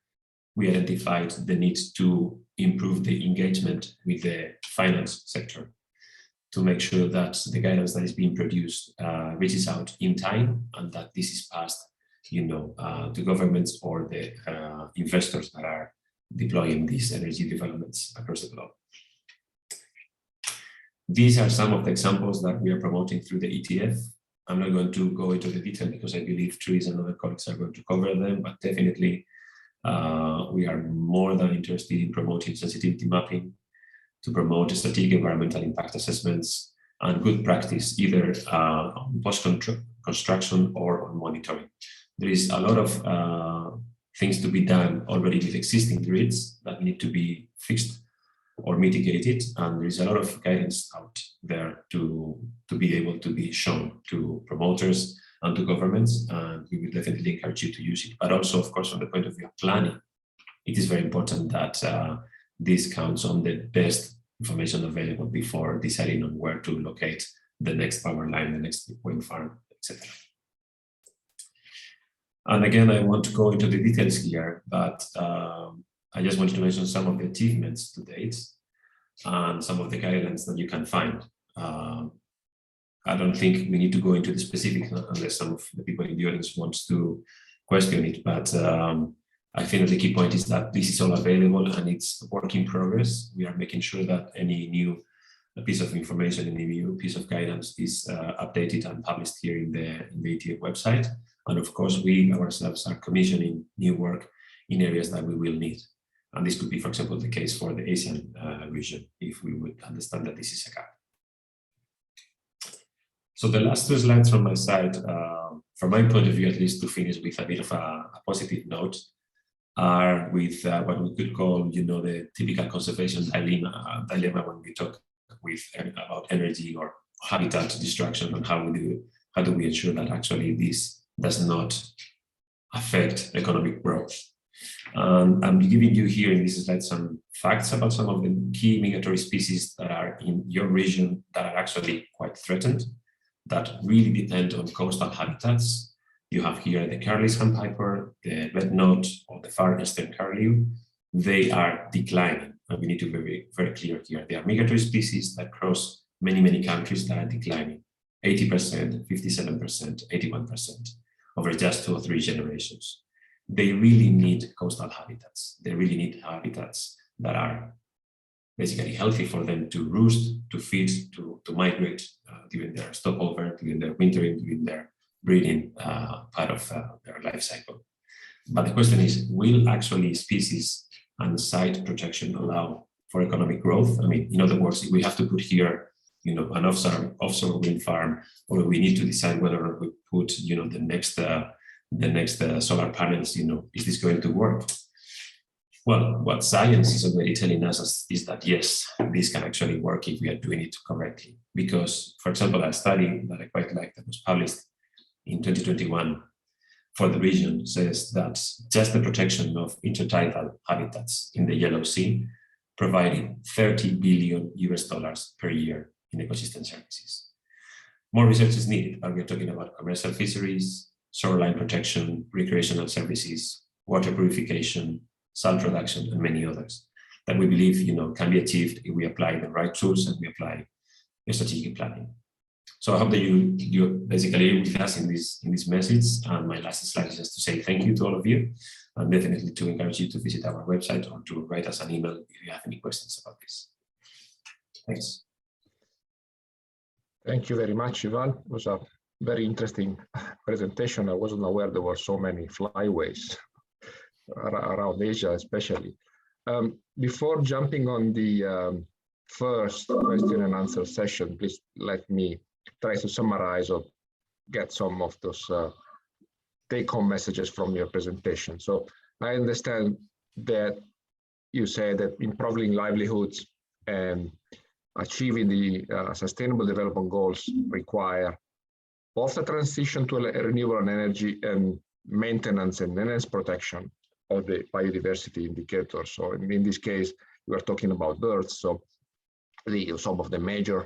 we identified the need to improve the engagement with the finance sector to make sure that the guidance that is being produced reaches out in time, and that this is passed, to governments or the investors that are deploying these energy developments across the globe. These are some of the examples that we are promoting through the ETF. I'm not going to go into the detail because I believe Therese and other colleagues are going to cover them, but definitely we are more than interested in promoting sensitivity mapping, to promote strategic environmental impact assessments and good practice, either on post-construction or on monitoring. There is a lot of things to be done already with existing grids that need to be fixed or mitigated, and there is a lot of guidance out there to be able to be shown to promoters and to governments, and we will definitely encourage you to use it. But also, of course, from the point of view of planning, it is very important that this counts on the best information available before deciding on where to locate the next power line, the next wind farm, etc. And again, I want to go into the details here, but I just wanted to mention some of the achievements to date and some of the guidelines that you can find. I don't think we need to go into the specifics unless some of the people in the audience wants to question it, but I think that the key point is that this is all available and it's a work in progress. We are making sure that any new piece of information, any new piece of guidance is updated and published here in the ETF website. And of course, we ourselves are commissioning new work in areas that we will need. And this could be, for example, the case for the Asian region, if we would understand that this is a gap. So the last two slides from my side, from my point of view, at least to finish with a bit of a positive note, are with what we could call, the typical conservation dilemma when we talk about energy or habitat destruction, and how do we ensure that actually this does not affect economic growth. I'm giving you here in this slide some facts about some of the key migratory species that are in your region that are actually quite threatened, that really depend on coastal habitats. You have here the Carley's sandpiper, the red knot, or the far eastern curlew. They are declining, and we need to be very, very clear here. They are migratory species that cross many, many countries that are declining, 80%, 57%, 81%, over just 2 or 3 generations. They really need coastal habitats. They really need habitats that are basically healthy for them to roost, to feed, to migrate during their stopover, during their wintering, during their breeding part of their life cycle. But the question is, will actually species and site protection allow for economic growth? I mean, in other words, if we have to put here, an offshore wind farm, or we need to decide whether we put, the next solar panels, is this going to work? Well, what science is already telling us is that yes, this can actually work if we are doing it correctly. Because, for example, a study that I quite like that was published in 2021 for the region says that just the protection of intertidal habitats in the Yellow Sea provided $30 billion per year in ecosystem services. More research is needed, but we're talking about commercial fisheries, shoreline protection, recreational services, water purification, salt reduction, and many others that we believe can be achieved if we apply the right tools and we apply strategic planning. So I hope that you basically with us in this message. And my last slide is just to say thank you to all of you, and definitely to encourage you to visit our website or to write us an email if you have any questions about this. Thanks. Thank you very much, Ivan. It was a very interesting presentation. I wasn't aware there were so many flyways around Asia, especially. Before jumping on the first question and answer session, please let me try to summarize or get some of those take-home messages from your presentation. So I understand that you said that improving livelihoods and achieving the sustainable development goals require both the transition to renewable energy and maintenance and enhanced protection of the biodiversity indicators. So in this case, we are talking about birds. So some of the major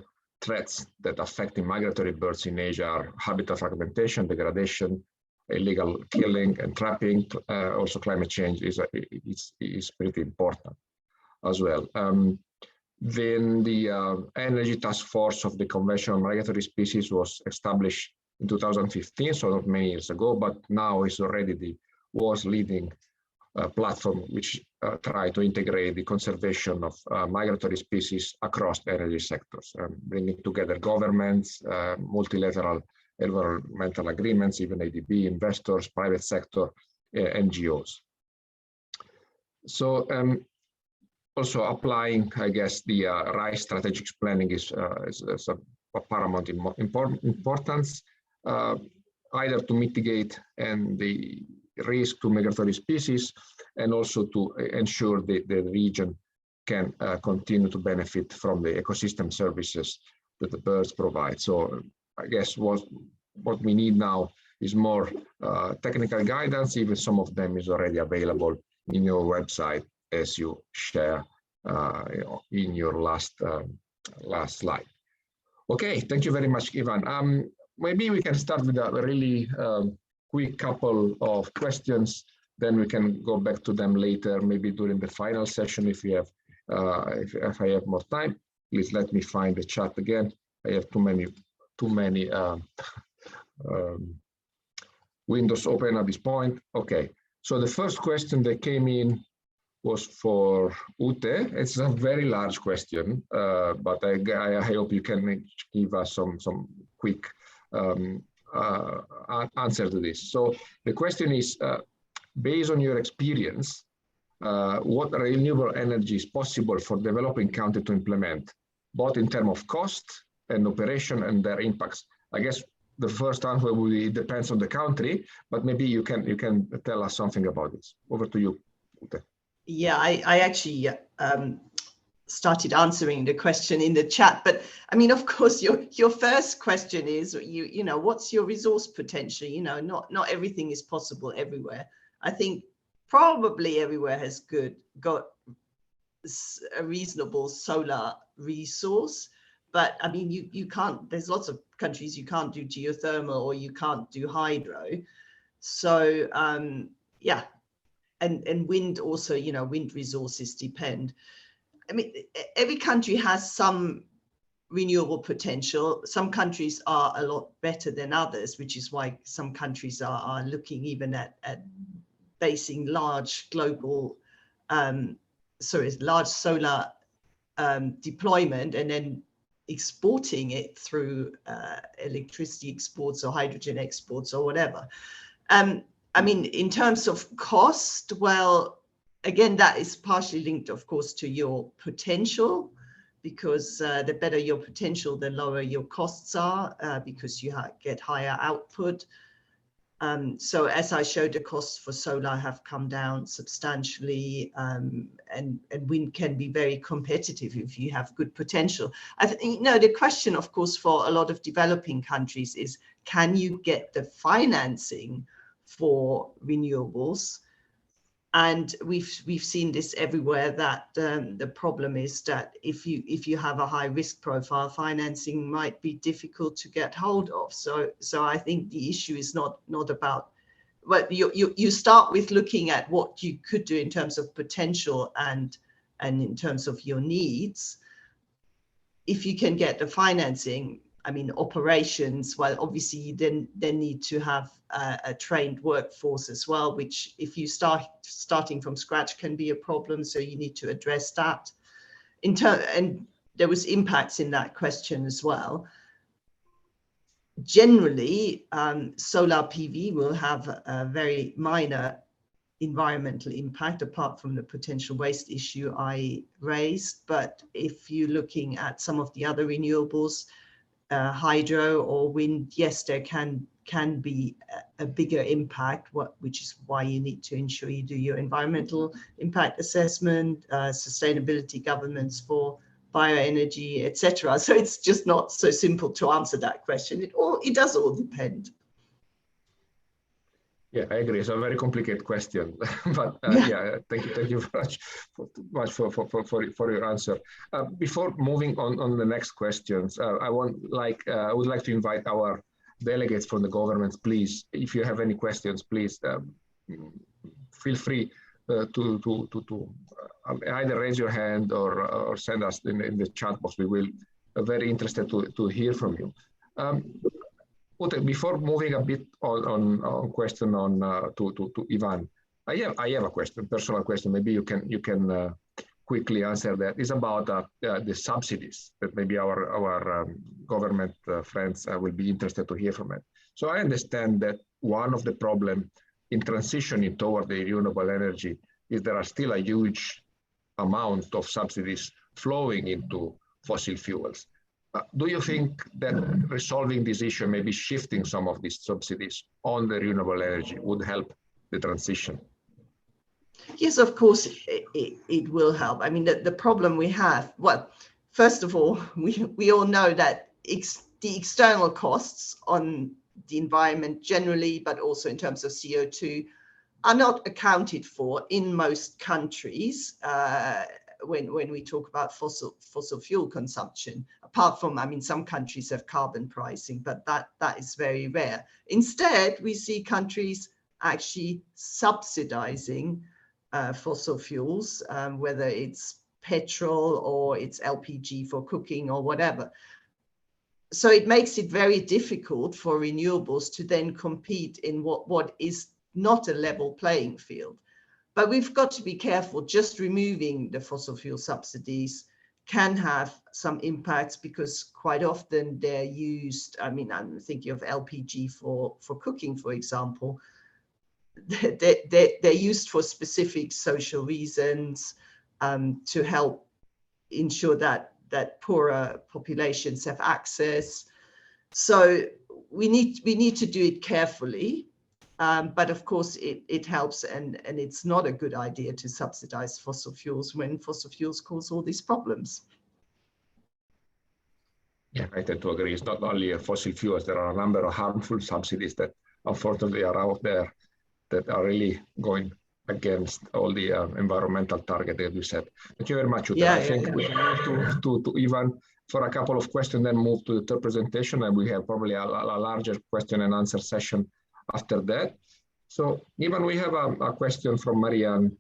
threats that affecting migratory birds in Asia are habitat fragmentation, degradation, illegal killing and trapping. Also climate change is pretty important as well. Then the Energy Task Force of the Convention on Migratory Species was established in 2015, so not many years ago, but now it's already the world's leading platform which try to integrate the conservation of migratory species across the energy sectors, bringing together governments, multilateral environmental agreements, even ADB, investors, private sector, NGOs. So also applying, I guess, the right strategic planning is of paramount importance, either to mitigate the risk to migratory species and also to ensure the region can continue to benefit from the ecosystem services that the birds provide. So I guess what we need now is more technical guidance. Even some of them is already available in your website, as you share in your last slide. Okay, thank you very much, Ivan. Maybe we can start with a really quick couple of questions, then we can go back to them later, maybe during the final session if we have, if I have more time. Please let me find the chat again. I have too many windows open at this point. Okay, so the first question that came in was for Ute. It's a very large question, but I hope you can give us some quick answer to this. So the question is, based on your experience, what renewable energy is possible for developing countries to implement, both in terms of cost and operation and their impacts? I guess the first answer will be, it depends on the country, but maybe you can tell us something about this. Over to you, Ute. Yeah, I actually started answering the question in the chat, but I mean, of course, your first question is, you know, what's your resource potential? You know, not everything is possible everywhere. I think probably everywhere has got a reasonable solar resource, but I mean, you can't. There's lots of countries you can't do geothermal or you can't do hydro. So yeah, and wind also. You know, wind resources depend. I mean, every country has some renewable potential. Some countries are a lot better than others, which is why some countries are looking even at basing large global, large solar deployment and then exporting it through electricity exports or hydrogen exports or whatever. I mean, in terms of cost, well, again, that is partially linked, of course, to your potential, because the better your potential, the lower your costs are, because you get higher output. So as I showed, the costs for solar have come down substantially, and wind can be very competitive if you have good potential. I think, you know, the question, of course, for a lot of developing countries is, can you get the financing for renewables? And we've seen this everywhere, that the problem is that if you have a high risk profile, financing might be difficult to get hold of. So I think the issue is not about, well, you start with looking at what you could do in terms of potential and in terms of your needs. If you can get the financing, I mean, operations, well, obviously you then need to have a trained workforce as well, which if you starting from scratch can be a problem. So you need to address that. And there was impacts in that question as well. Generally, solar PV will have a very minor environmental impact, apart from the potential waste issue I raised. But if you're looking at some of the other renewables, hydro or wind, yes, there can be a bigger impact, which is why you need to ensure you do your environmental impact assessment, sustainability governance for bioenergy, etc. So it's just not so simple to answer that question. It does all depend. Yeah, I agree. It's a very complicated question, but yeah, thank you very much for your answer. Before moving on the next questions, I would like to invite our delegates from the governments. Please, if you have any questions, please feel free to either raise your hand or send us in the chat box. We will be very interested to hear from you. Before moving a bit on question to Ivan, I have a question, personal question. Maybe you can quickly answer that. It's about the subsidies that maybe our government friends will be interested to hear from it. So I understand that one of the problems in transitioning toward the renewable energy is there are still a huge amount of subsidies flowing into fossil fuels. Do you think that resolving this issue, maybe shifting some of these subsidies on the renewable energy, would help the transition? Yes, of course, it will help. I mean, the problem we have, well, first of all, we all know that the external costs on the environment generally, but also in terms of CO2, are not accounted for in most countries when we talk about fossil fuel consumption. Apart from, I mean, some countries have carbon pricing, but that is very rare. Instead, we see countries actually subsidizing fossil fuels, whether it's petrol or it's LPG for cooking or whatever. So it makes it very difficult for renewables to then compete in what is not a level playing field. But we've got to be careful. Just removing the fossil fuel subsidies can have some impacts because quite often they're used, I mean, I'm thinking of LPG for cooking, for example. They're used for specific social reasons to help ensure that poorer populations have access. So we need to do it carefully. But of course, it helps, and it's not a good idea to subsidize fossil fuels when fossil fuels cause all these problems. Yeah, I tend to agree. It's not only fossil fuels. There are a number of harmful subsidies that unfortunately are out there that are really going against all the environmental target that you said. Thank you very much, Ute. I think we move to Ivan for a couple of questions, then move to the third presentation, and we have probably a larger question and answer session after that. So Ivan, we have a question from Marianne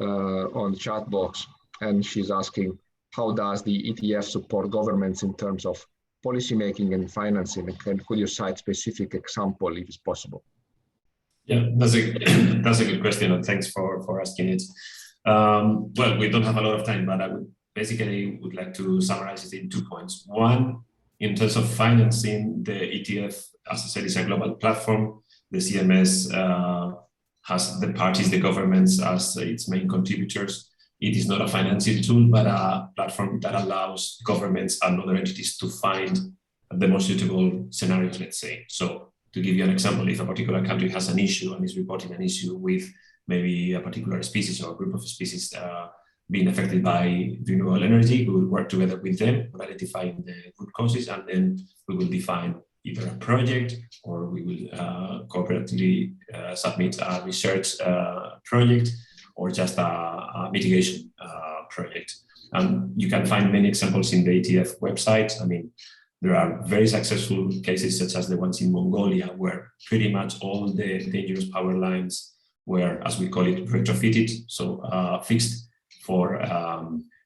on the chat box, and she's asking, how does the ETF support governments in terms of policymaking and financing? And could you cite specific example if it's possible? Yeah, that's a good question, and thanks for asking it. Well, we don't have a lot of time, but I would like to summarize it in 2 points. One, in terms of financing, the ETF, as I said, is a global platform. The CMS has the parties, the governments as its main contributors. It is not a financial tool, but a platform that allows governments and other entities to find the most suitable scenarios, let's say. So to give you an example, if a particular country has an issue and is reporting an issue with maybe a particular species or a group of species being affected by renewable energy, we will work together with them on identifying the root causes, and then we will define either a project or we will cooperatively submit a research project or just a mitigation project. And you can find many examples in the ETF website. I mean, there are very successful cases such as the ones in Mongolia, where pretty much all the dangerous power lines were, as we call it, retrofitted, so fixed for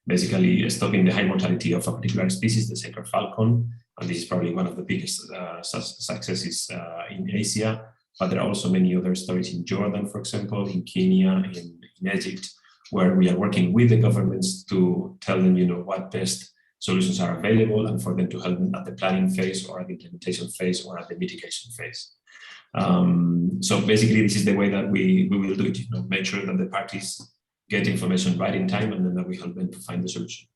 basically stopping the high mortality of a particular species, the sacred falcon. And this is probably one of the biggest successes in Asia. But there are also many other stories in Jordan, for example, in Kenya, in Egypt, where we are working with the governments to tell them, what best solutions are available, and for them to help them at the planning phase or at the implementation phase or at the mitigation phase. So basically, this is the way that we will do it, make sure that the parties get information right in time, and then that we help them to find the solution.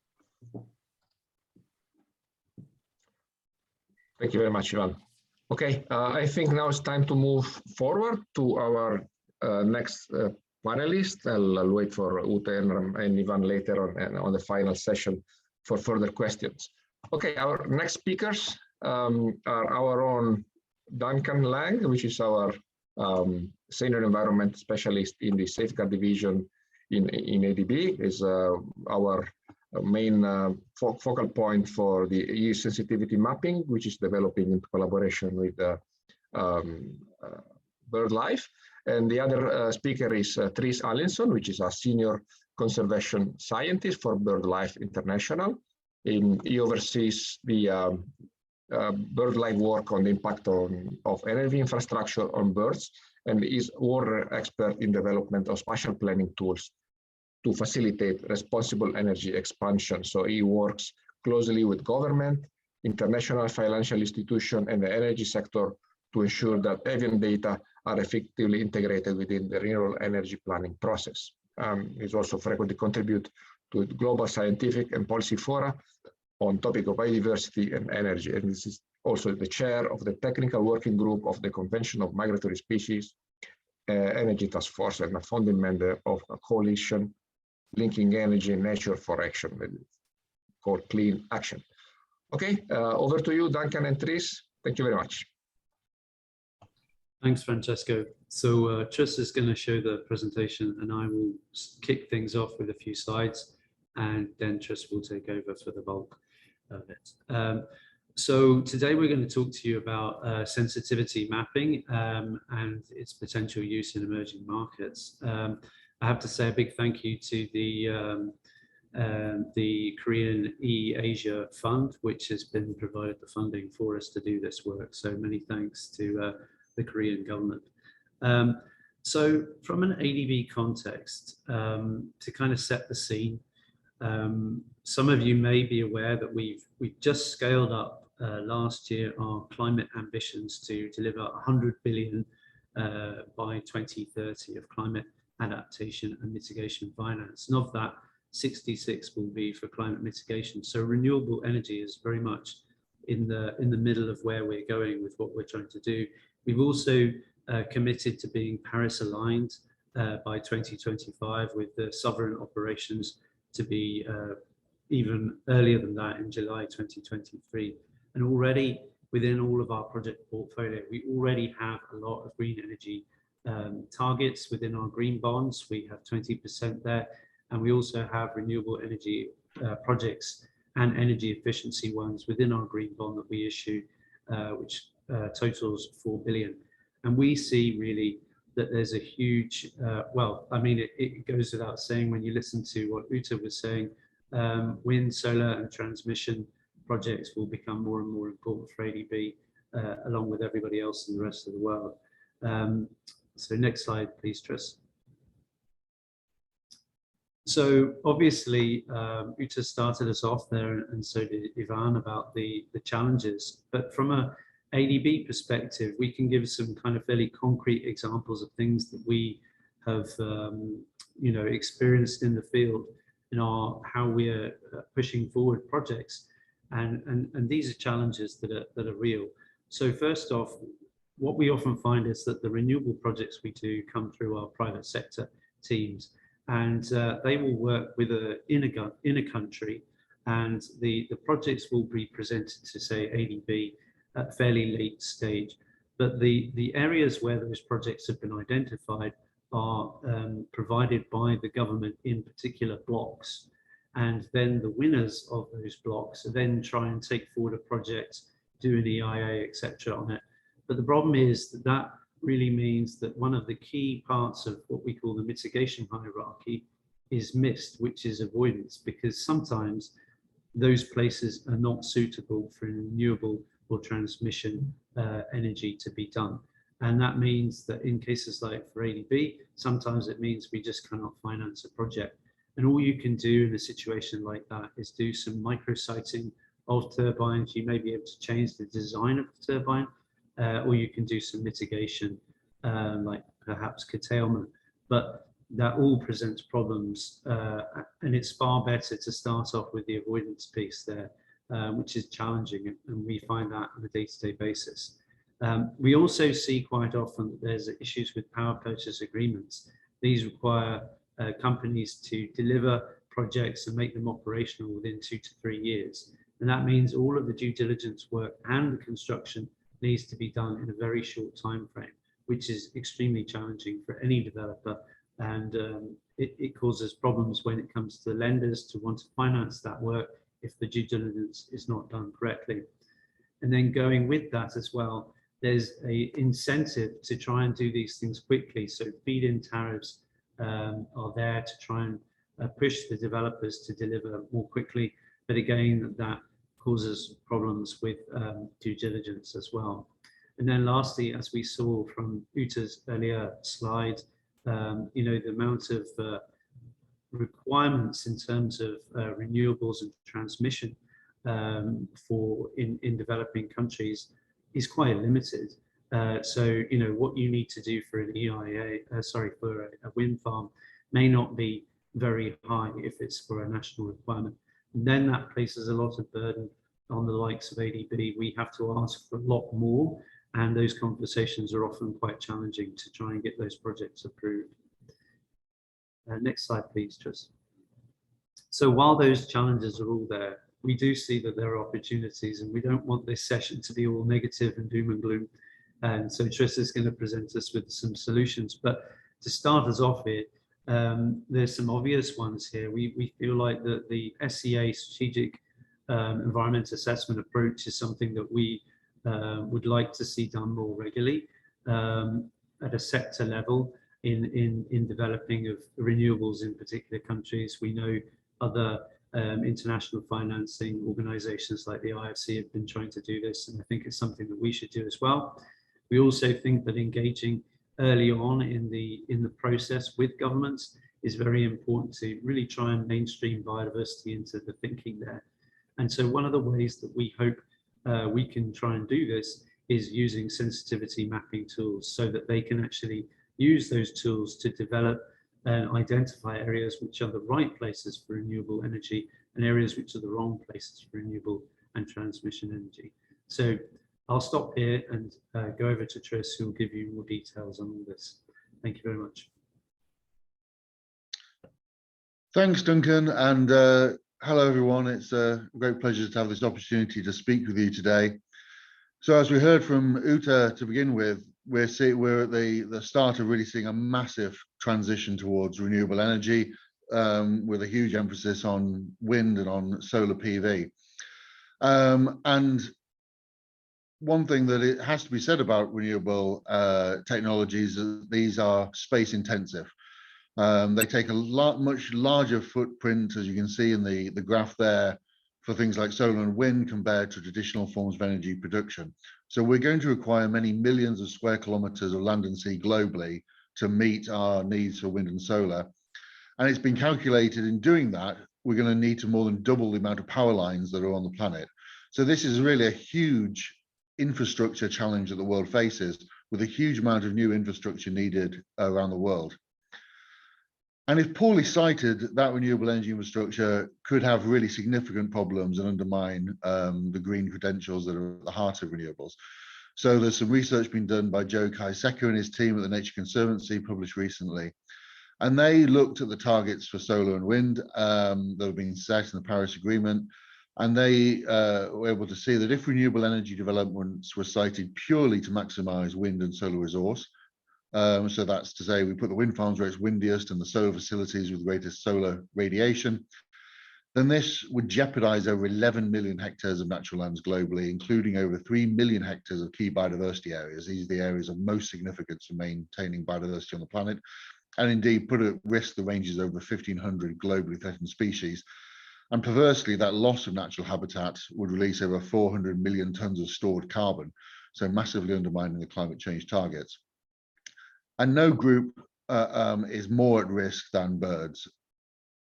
Thank you very much, Ivan. Okay, I think now it's time to move forward to our next panelist. I'll wait for Ute and Ivan later on the final session for further questions. Okay, our next speakers are our own Duncan Lang, which is our senior environment specialist in the safeguard division in ADB, is our main focal point for the EU sensitivity mapping, which is developing in collaboration with BirdLife. And the other speaker is Tris Allinson, which is a senior conservation scientist for BirdLife International. He oversees the BirdLife work on the impact of energy infrastructure on birds, and is world expert in development of spatial planning tools to facilitate responsible energy expansion. So he works closely with government, international financial institutions, and the energy sector to ensure that avian data are effectively integrated within the renewable energy planning process. He's also frequently contribute to global scientific and policy fora on topic of biodiversity and energy. And this is also the chair of the technical working group of the Convention of Migratory Species Energy Task Force, and a founding member of a coalition linking energy and nature for action called Clean Action. Okay, over to you, Duncan and Tris. Thank you very much. Thanks, Francesco. So Tris is going to show the presentation, and I will kick things off with a few slides, and then Tris will take over for the bulk of it. So today we're going to talk to you about sensitivity mapping and its potential use in emerging markets. I have to say a big thank you to the Korean E-Asia Fund, which has been provided the funding for us to do this work. So many thanks to the Korean government. So from an ADB context, to kind of set the scene, some of you may be aware that we've just scaled up last year our climate ambitions to deliver 100 billion by 2030 of climate adaptation and mitigation finance. And of that, 66 will be for climate mitigation. So renewable energy is very much in the middle of where we're going with what we're trying to do. We've also committed to being Paris aligned by 2025, with the sovereign operations to be even earlier than that in July 2023. And already within all of our project portfolio, we already have a lot of green energy targets within our green bonds. We have 20% there, and we also have renewable energy projects and energy efficiency ones within our green bond that we issue, which totals 4 billion. And we see really that there's a huge, well, I mean, it goes without saying when you listen to what Ute was saying, wind, solar and transmission projects will become more and more important for ADB, along with everybody else in the rest of the world. So next slide, please, Tris. So obviously, Ute started us off there, and so did Ivan, about the challenges. But from a ADB perspective, we can give some kind of fairly concrete examples of things that we have, you know, experienced in the field in how we are pushing forward projects, and these are challenges that are real. So first off, what we often find is that the renewable projects we do come through our private sector teams, and they will work with in a country, and the projects will be presented to, say, ADB at a fairly late stage. But the areas where those projects have been identified are provided by the government in particular blocks, and then the winners of those blocks then try and take forward a project, do an EIA, etc. on it. But the problem is that that really means that one of the key parts of what we call the mitigation hierarchy is missed, which is avoidance, because sometimes those places are not suitable for renewable or transmission energy to be done. And that means that in cases like for ADB, sometimes it means we just cannot finance a project. And all you can do in a situation like that is do some micro-siting of turbines. You may be able to change the design of the turbine, or you can do some mitigation, like perhaps curtailment. But that all presents problems, and it's far better to start off with the avoidance piece there, which is challenging, and we find that on a day-to-day basis. We also see quite often that there's issues with power purchase agreements. These require companies to deliver projects and make them operational within 2 to 3 years. And that means all of the due diligence work and the construction needs to be done in a very short time frame, which is extremely challenging for any developer. And it causes problems when it comes to lenders to want to finance that work if the due diligence is not done correctly. And then going with that as well, there's an incentive to try and do these things quickly. So feed-in tariffs are there to try and push the developers to deliver more quickly. But again, that causes problems with due diligence as well. And then lastly, as we saw from Uta's earlier slide, the amount of requirements in terms of renewables and transmission in developing countries is quite limited. So what you need to do for an EIA, for a wind farm, may not be very high if it's for a national requirement. And then that places a lot of burden on the likes of ADB. We have to ask for a lot more, and those conversations are often quite challenging to try and get those projects approved. Next slide, please, Tris. So while those challenges are all there, we do see that there are opportunities, and we don't want this session to be all negative and doom and gloom. And so Tris is going to present us with some solutions. But to start us off here, there's some obvious ones here. We feel like that the SEA strategic environment assessment approach is something that we would like to see done more regularly at a sector level in developing of renewables in particular countries. We know other international financing organizations like the IFC have been trying to do this, and I think it's something that we should do as well. We also think that engaging early on in the process with governments is very important to really try and mainstream biodiversity into the thinking there. And so one of the ways that we hope we can try and do this is using sensitivity mapping tools, so that they can actually use those tools to develop and identify areas which are the right places for renewable energy and areas which are the wrong places for renewable and transmission energy. So I'll stop here and go over to Tris, who will give you more details on all this. Thank you very much. Thanks, Duncan, and hello everyone. It's a great pleasure to have this opportunity to speak with you today. So as we heard from Uta to begin with, we're at the start of really seeing a massive transition towards renewable energy, with a huge emphasis on wind and on solar PV. And one thing that it has to be said about renewable technologies is these are space intensive. They take a much larger footprint, as you can see in the graph there, for things like solar and wind compared to traditional forms of energy production. So we're going to require many millions of square kilometers of land and sea globally to meet our needs for wind and solar. And it's been calculated in doing that, we're going to need to more than double the amount of power lines that are on the planet. So this is really a huge infrastructure challenge that the world faces, with a huge amount of new infrastructure needed around the world. And if poorly sited, that renewable energy infrastructure could have really significant problems and undermine the green credentials that are at the heart of renewables. So there's some research being done by Joe Kaiseka and his team at the Nature Conservancy, published recently. And they looked at the targets for solar and wind that have been set in the Paris Agreement. And they were able to see that if renewable energy developments were sited purely to maximize wind and solar resource, so that's to say we put the wind farms where it's windiest and the solar facilities with the greatest solar radiation, then this would jeopardize over 11 million hectares of natural lands globally, including over 3 million hectares of key biodiversity areas. These are the areas of most significance for maintaining biodiversity on the planet, and indeed put at risk the ranges of over 1,500 globally threatened species. And perversely, that loss of natural habitat would release over 400 million tons of stored carbon, so massively undermining the climate change targets. And no group is more at risk than birds.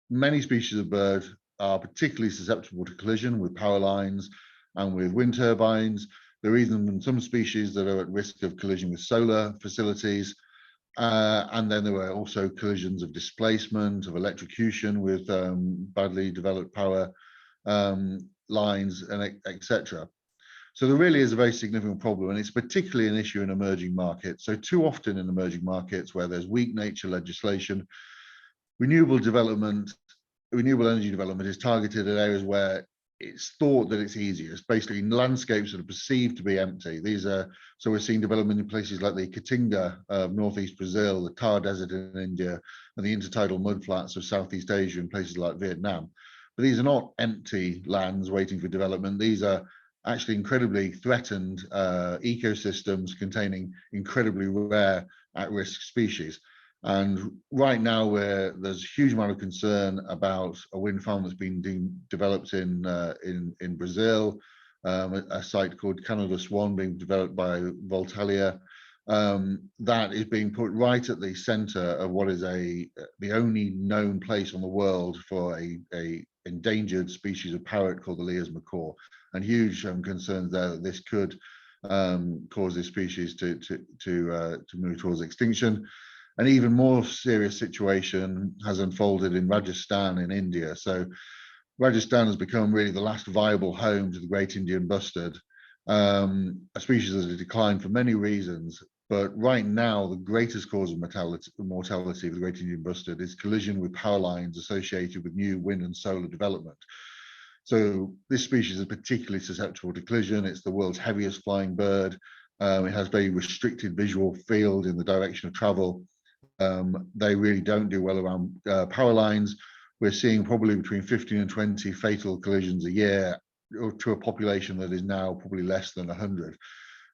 Many species of bird are particularly susceptible to collision with power lines and with wind turbines. There are even some species that are at risk of collision with solar facilities. And then there were also collisions of displacement, of electrocution with badly developed power lines, and etc. So there really is a very significant problem, and it's particularly an issue in emerging markets. So too often in emerging markets where there's weak nature legislation, renewable energy development is targeted at areas where it's thought that it's easiest, basically in landscapes that are perceived to be empty. So we're seeing development in places like the Caatinga of northeast Brazil, the Thar Desert in India, and the intertidal mudflats of Southeast Asia in places like Vietnam. But these are not empty lands waiting for development. These are actually incredibly threatened ecosystems containing incredibly rare at-risk species. And right now, there's a huge amount of concern about a wind farm that's been developed in Brazil, a site called Canada Swan being developed by Voltalia, that is being put right at the center of what is the only known place on the world for a endangered species of parrot called the Lear's macaw, and huge concerns there that this could cause this species to move towards extinction. An even more serious situation has unfolded in Rajasthan in India. So Rajasthan has become really the last viable home to the great Indian bustard, a species that has declined for many reasons. But right now, the greatest cause of mortality of the great Indian bustard is collision with power lines associated with new wind and solar development. So this species is particularly susceptible to collision. It's the world's heaviest flying bird. It has very restricted visual field in the direction of travel. They really don't do well around power lines. We're seeing probably between 15 and 20 fatal collisions a year to a population that is now probably less than 100.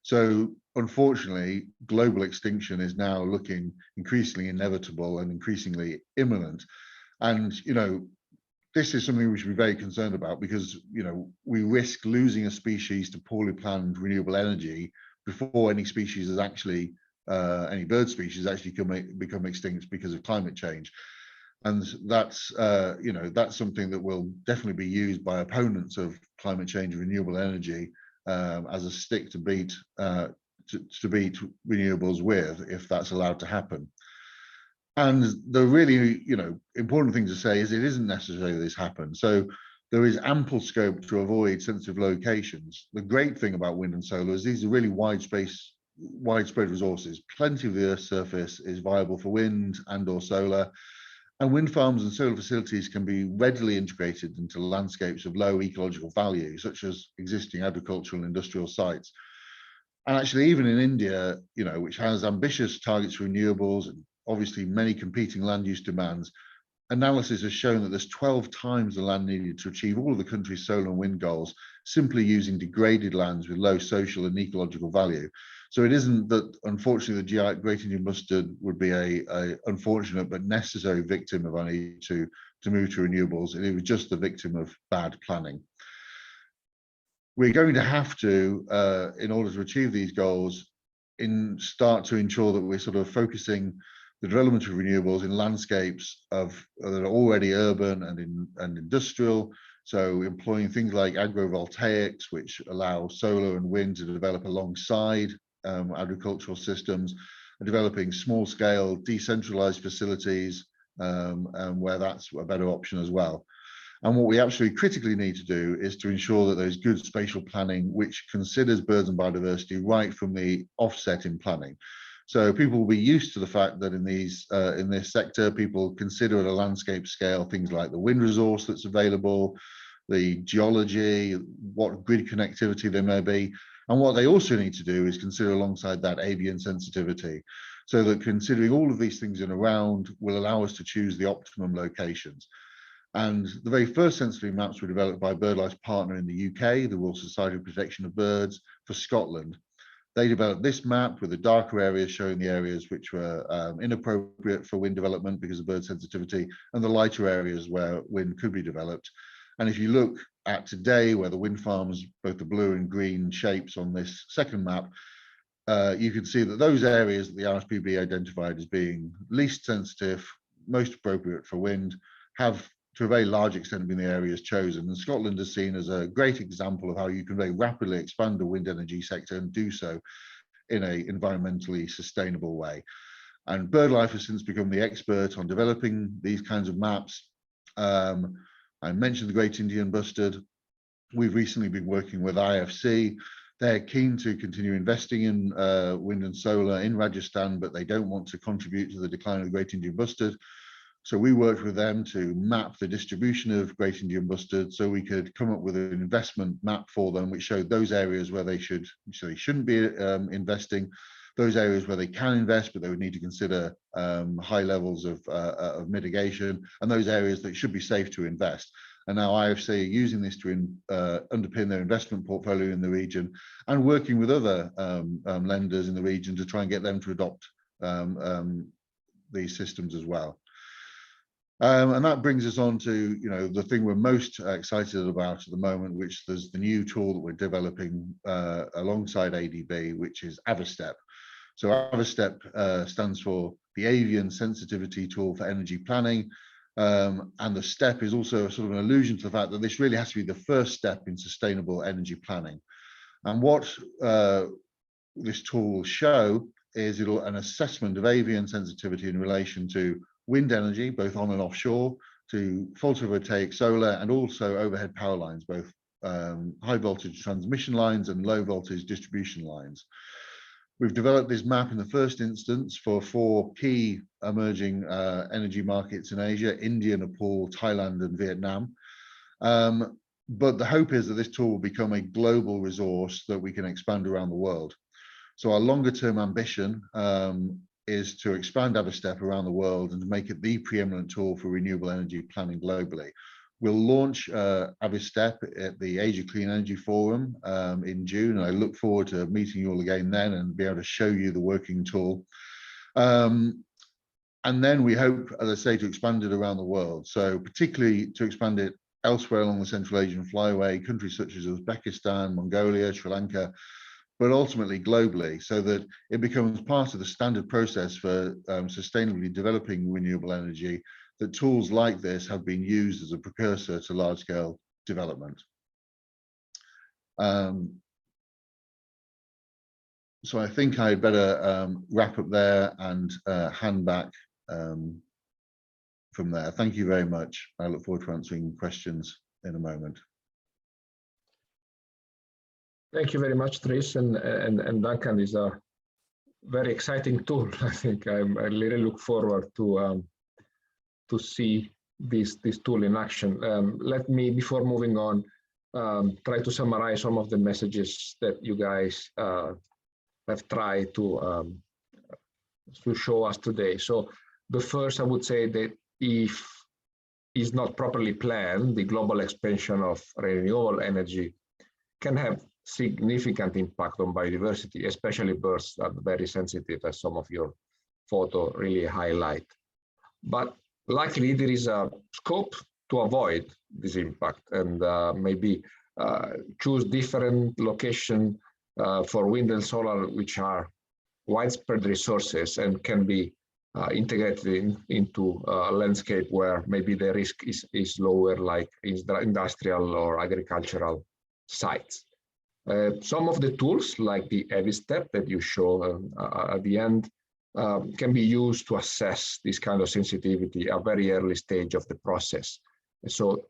So unfortunately, global extinction is now looking increasingly inevitable and increasingly imminent. And, this is something we should be very concerned about because, we risk losing a species to poorly planned renewable energy before any species is actually any bird species actually become extinct because of climate change. And that's that's something that will definitely be used by opponents of climate change and renewable energy as a stick to beat renewables with, if that's allowed to happen. And the really important thing to say is it isn't necessary that this happens. So there is ample scope to avoid sensitive locations. The great thing about wind and solar is these are really widespread resources. Plenty of the Earth's surface is viable for wind and or solar, and wind farms and solar facilities can be readily integrated into landscapes of low ecological value, such as existing agricultural and industrial sites. And actually, even in India, which has ambitious targets for renewables and obviously many competing land use demands, analysis has shown that there's 12 times the land needed to achieve all of the country's solar and wind goals, simply using degraded lands with low social and ecological value. So it isn't that, unfortunately, the great Indian bustard would be a unfortunate but necessary victim of our need to move to renewables. It was just the victim of bad planning. We're going to have to, in order to achieve these goals, start to ensure that we're sort of focusing the development of renewables in landscapes that are already urban and industrial. So employing things like agrovoltaics, which allow solar and wind to develop alongside agricultural systems, and developing small-scale decentralized facilities where that's a better option as well. And what we absolutely critically need to do is to ensure that there's good spatial planning which considers birds and biodiversity right from the offset in planning. So people will be used to the fact that in this sector, people consider at a landscape scale things like the wind resource that's available, the geology, what grid connectivity there may be. And what they also need to do is consider alongside that avian sensitivity, so that considering all of these things in a round will allow us to choose the optimum locations. And the very first sensitivity maps were developed by BirdLife's partner in the UK, the Royal Society of Protection of Birds, for Scotland. They developed this map with the darker areas showing the areas which were inappropriate for wind development because of bird sensitivity, and the lighter areas where wind could be developed. And if you look at today, where the wind farms, both the blue and green shapes on this second map, you can see that those areas that the RSPB identified as being least sensitive, most appropriate for wind, have to a very large extent been the areas chosen. And Scotland is seen as a great example of how you can very rapidly expand the wind energy sector and do so in an environmentally sustainable way. And BirdLife has since become the expert on developing these kinds of maps. I mentioned the great Indian bustard. We've recently been working with IFC They're keen to continue investing in wind and solar in Rajasthan, but they don't want to contribute to the decline of the Great Indian Bustard. So we worked with them to map the distribution of Great Indian Bustard so we could come up with an investment map for them, which showed those areas where they shouldn't be investing, those areas where they can invest, but they would need to consider high levels of mitigation, and those areas that should be safe to invest. And now IFC are using this to underpin their investment portfolio in the region and working with other lenders in the region to try and get them to adopt these systems as well. And that brings us on to the thing we're most excited about at the moment, which there's the new tool that we're developing alongside ADB, which is AVASTEP. So AVASTEP stands for the Avian Sensitivity Tool for Energy Planning, and the STEP is also sort of an allusion to the fact that this really has to be the first step in sustainable energy planning. And what this tool will show is an assessment of avian sensitivity in relation to wind energy, both on and offshore, to photovoltaic solar, and also overhead power lines, both high voltage transmission lines and low voltage distribution lines. We've developed this map in the first instance for 4 key emerging energy markets in Asia: India, Nepal, Thailand, and Vietnam. But the hope is that this tool will become a global resource that we can expand around the world. So our longer term ambition is to expand AVASTEP around the world and to make it the preeminent tool for renewable energy planning globally. We'll launch AVASTEP at the Asia Clean Energy Forum in June, and I look forward to meeting you all again then and be able to show you the working tool. And then we hope, as I say, to expand it around the world. So particularly to expand it elsewhere along the Central Asian flyway, countries such as Uzbekistan, Mongolia, Sri Lanka, but ultimately globally, so that it becomes part of the standard process for sustainably developing renewable energy, that tools like this have been used as a precursor to large-scale development. So I think I'd better wrap up there and hand back from there. Thank you very much. I look forward to answering questions in a moment. Thank you very much, Tris, and Duncan. Is a very exciting tool. I think I really look forward to see this tool in action. Let me, before moving on, try to summarize some of the messages that you guys have tried to show us today. So the first, I would say that if is not properly planned, the global expansion of renewable energy can have significant impact on biodiversity, especially birds that are very sensitive, as some of your photo really highlight. But luckily, there is a scope to avoid this impact, and maybe choose different location for wind and solar, which are widespread resources and can be integrated into a landscape where maybe the risk is lower, like industrial or agricultural sites. Some of the tools, like the AVASTEP that you show at the end, can be used to assess this kind of sensitivity at a very early stage of the process. So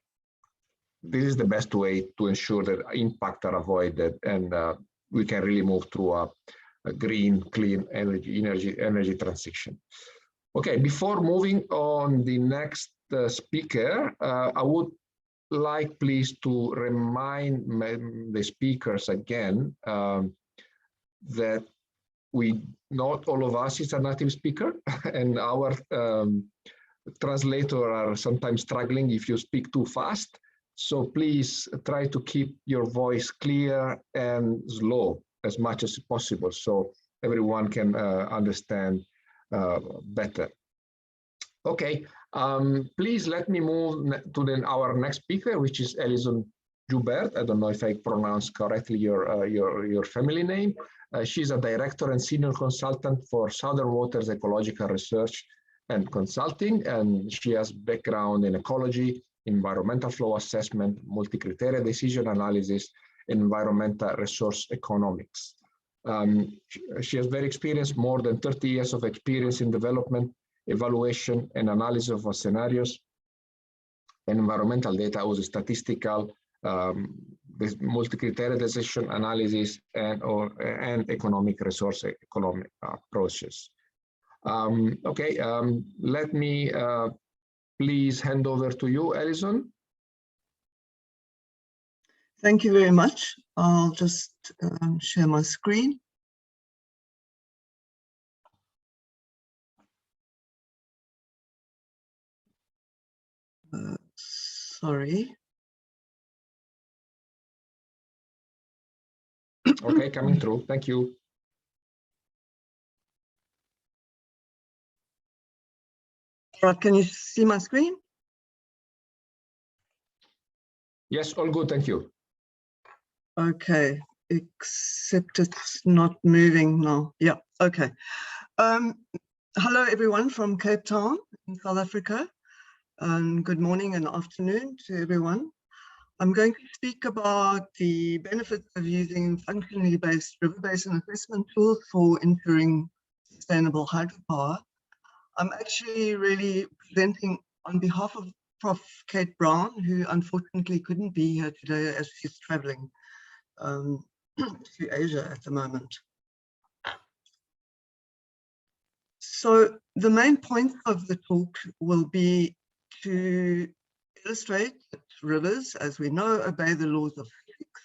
this is the best way to ensure that impact are avoided, and we can really move to a green, clean energy transition. Okay, before moving on the next speaker, I would like please to remind the speakers again that not all of us is a native speaker, and our translator are sometimes struggling if you speak too fast. So please try to keep your voice clear and slow as much as possible, so everyone can understand better. Okay, please let me move to our next speaker, which is Alison Joubert. I don't know if I pronounced correctly your family name. She's a director and senior consultant for Southern Waters Ecological Research and Consulting, and she has background in ecology, environmental flow assessment, multi-criteria decision analysis, and environmental resource economics. She has very experienced, more than 30 years of experience in development, evaluation, and analysis of scenarios and environmental data, also statistical, this multi-criteria decision analysis and economic resource economic approaches. Okay, let me please hand over to you, Alison. Thank you very much. I'll just share my screen. Sorry. Okay, coming through. Thank you. Right, can you see my screen? Yes, all good. Thank you. Okay, except it's not moving now. Yeah, okay. Hello, everyone from Cape Town in South Africa. Good morning and afternoon to everyone. I'm going to speak about the benefits of using functionally based river basin assessment tools for ensuring sustainable hydropower. I'm actually really presenting on behalf of Prof. Kate Brown, who unfortunately couldn't be here today as she's traveling to Asia at the moment. So the main point of the talk will be to illustrate that rivers, as we know, obey the laws of physics.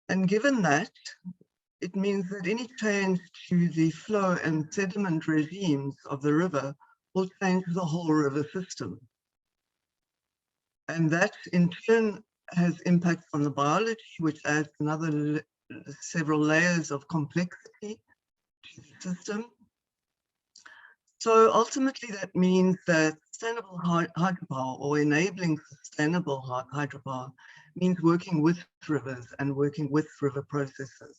And given that, it means that any change to the flow and sediment regimes of the river will change the whole river system. And that in turn has impacts on the biology, which adds another several layers of complexity to the system. So ultimately that means that sustainable hydropower or enabling sustainable hydropower means working with rivers and working with river processes.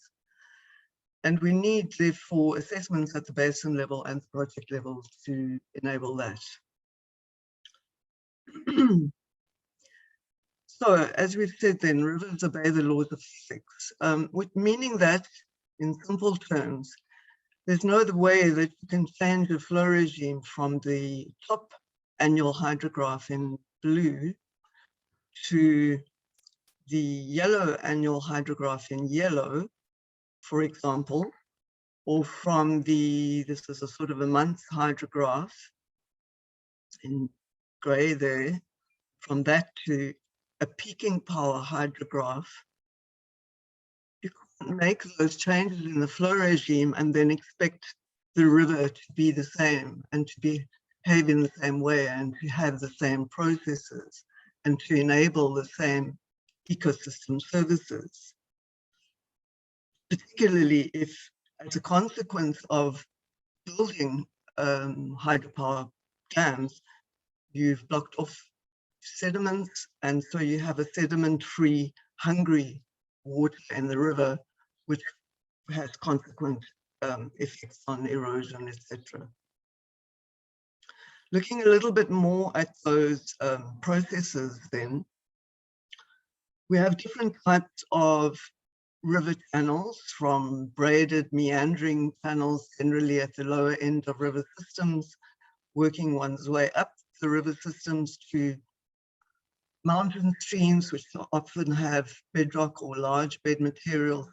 And we need, therefore, assessments at the basin level and project level to enable that. So, as we've said then, rivers obey the laws of physics, meaning that, in simple terms, there's no other way that you can change the flow regime from the top annual hydrograph in blue to the yellow annual hydrograph in yellow, for example, or from this is a sort of a month hydrograph in gray there, from that to a peaking power hydrograph. You can't make those changes in the flow regime and then expect the river to be the same and to behave in the same way and to have the same processes and to enable the same ecosystem services. Particularly if, as a consequence of building hydropower dams, you've blocked off sediments, and so you have a sediment-free, hungry water in the river, which has consequent effects on erosion, etc. Looking a little bit more at those processes then, we have different types of river channels, from braided meandering channels generally at the lower end of river systems, working one's way up the river systems to mountain streams, which often have bedrock or large bed material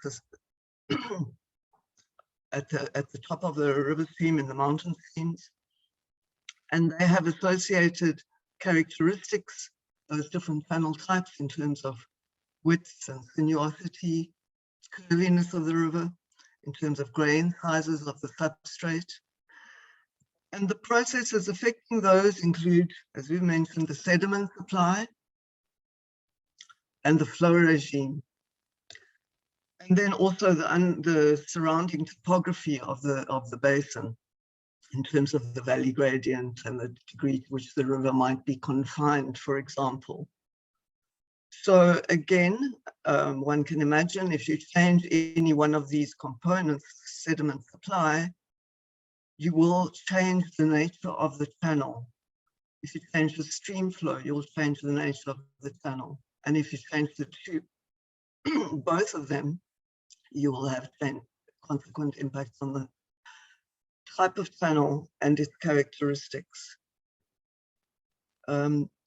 at the top of the river stream in the mountain streams. And they have associated characteristics, those different channel types, in terms of width and sinuosity, curviness of the river, in terms of grain sizes of the substrate. And the processes affecting those include, as we've mentioned, the sediment supply and the flow regime. And then also the surrounding topography of the basin, in terms of the valley gradient and the degree to which the river might be confined, for example. So again, one can imagine if you change any one of these components, sediment supply, you will change the nature of the channel. If you change the stream flow, you'll change the nature of the channel. And if you change the two, both of them, you will have consequent impacts on the type of channel and its characteristics.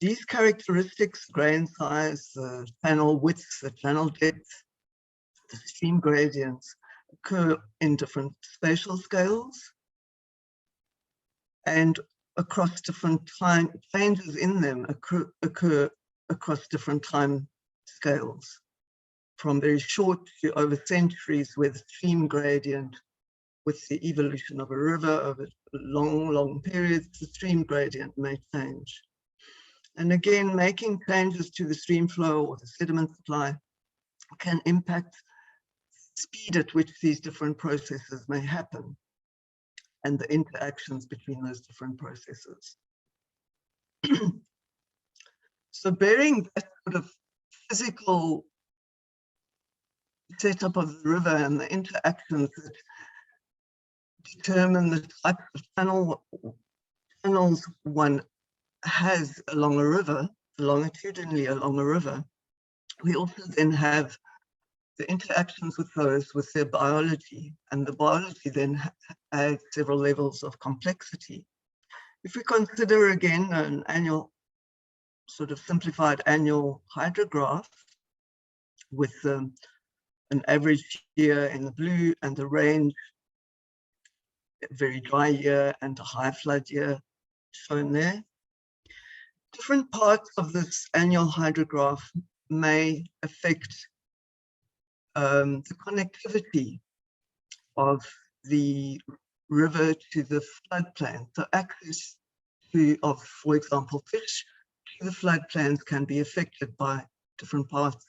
These characteristics, grain size, the channel width, the channel depth, the stream gradients, occur in different spatial scales and across different time, changes in them occur across different time scales, from very short to over centuries, where the stream gradient with the evolution of a river over long periods, the stream gradient may change. And again, making changes to the stream flow or the sediment supply can impact the speed at which these different processes may happen and the interactions between those different processes. So bearing that sort of physical setup of the river and the interactions that determine the type of channels one has along a river, longitudinally along a river, we also then have the interactions with those with their biology, and the biology then adds several levels of complexity. If we consider again an annual, sort of simplified annual hydrograph with an average year in the blue and the range, a very dry year and a high flood year shown there, different parts of this annual hydrograph may affect the connectivity of the river to the floodplain. So access of, for example, fish to the floodplains can be affected by different parts,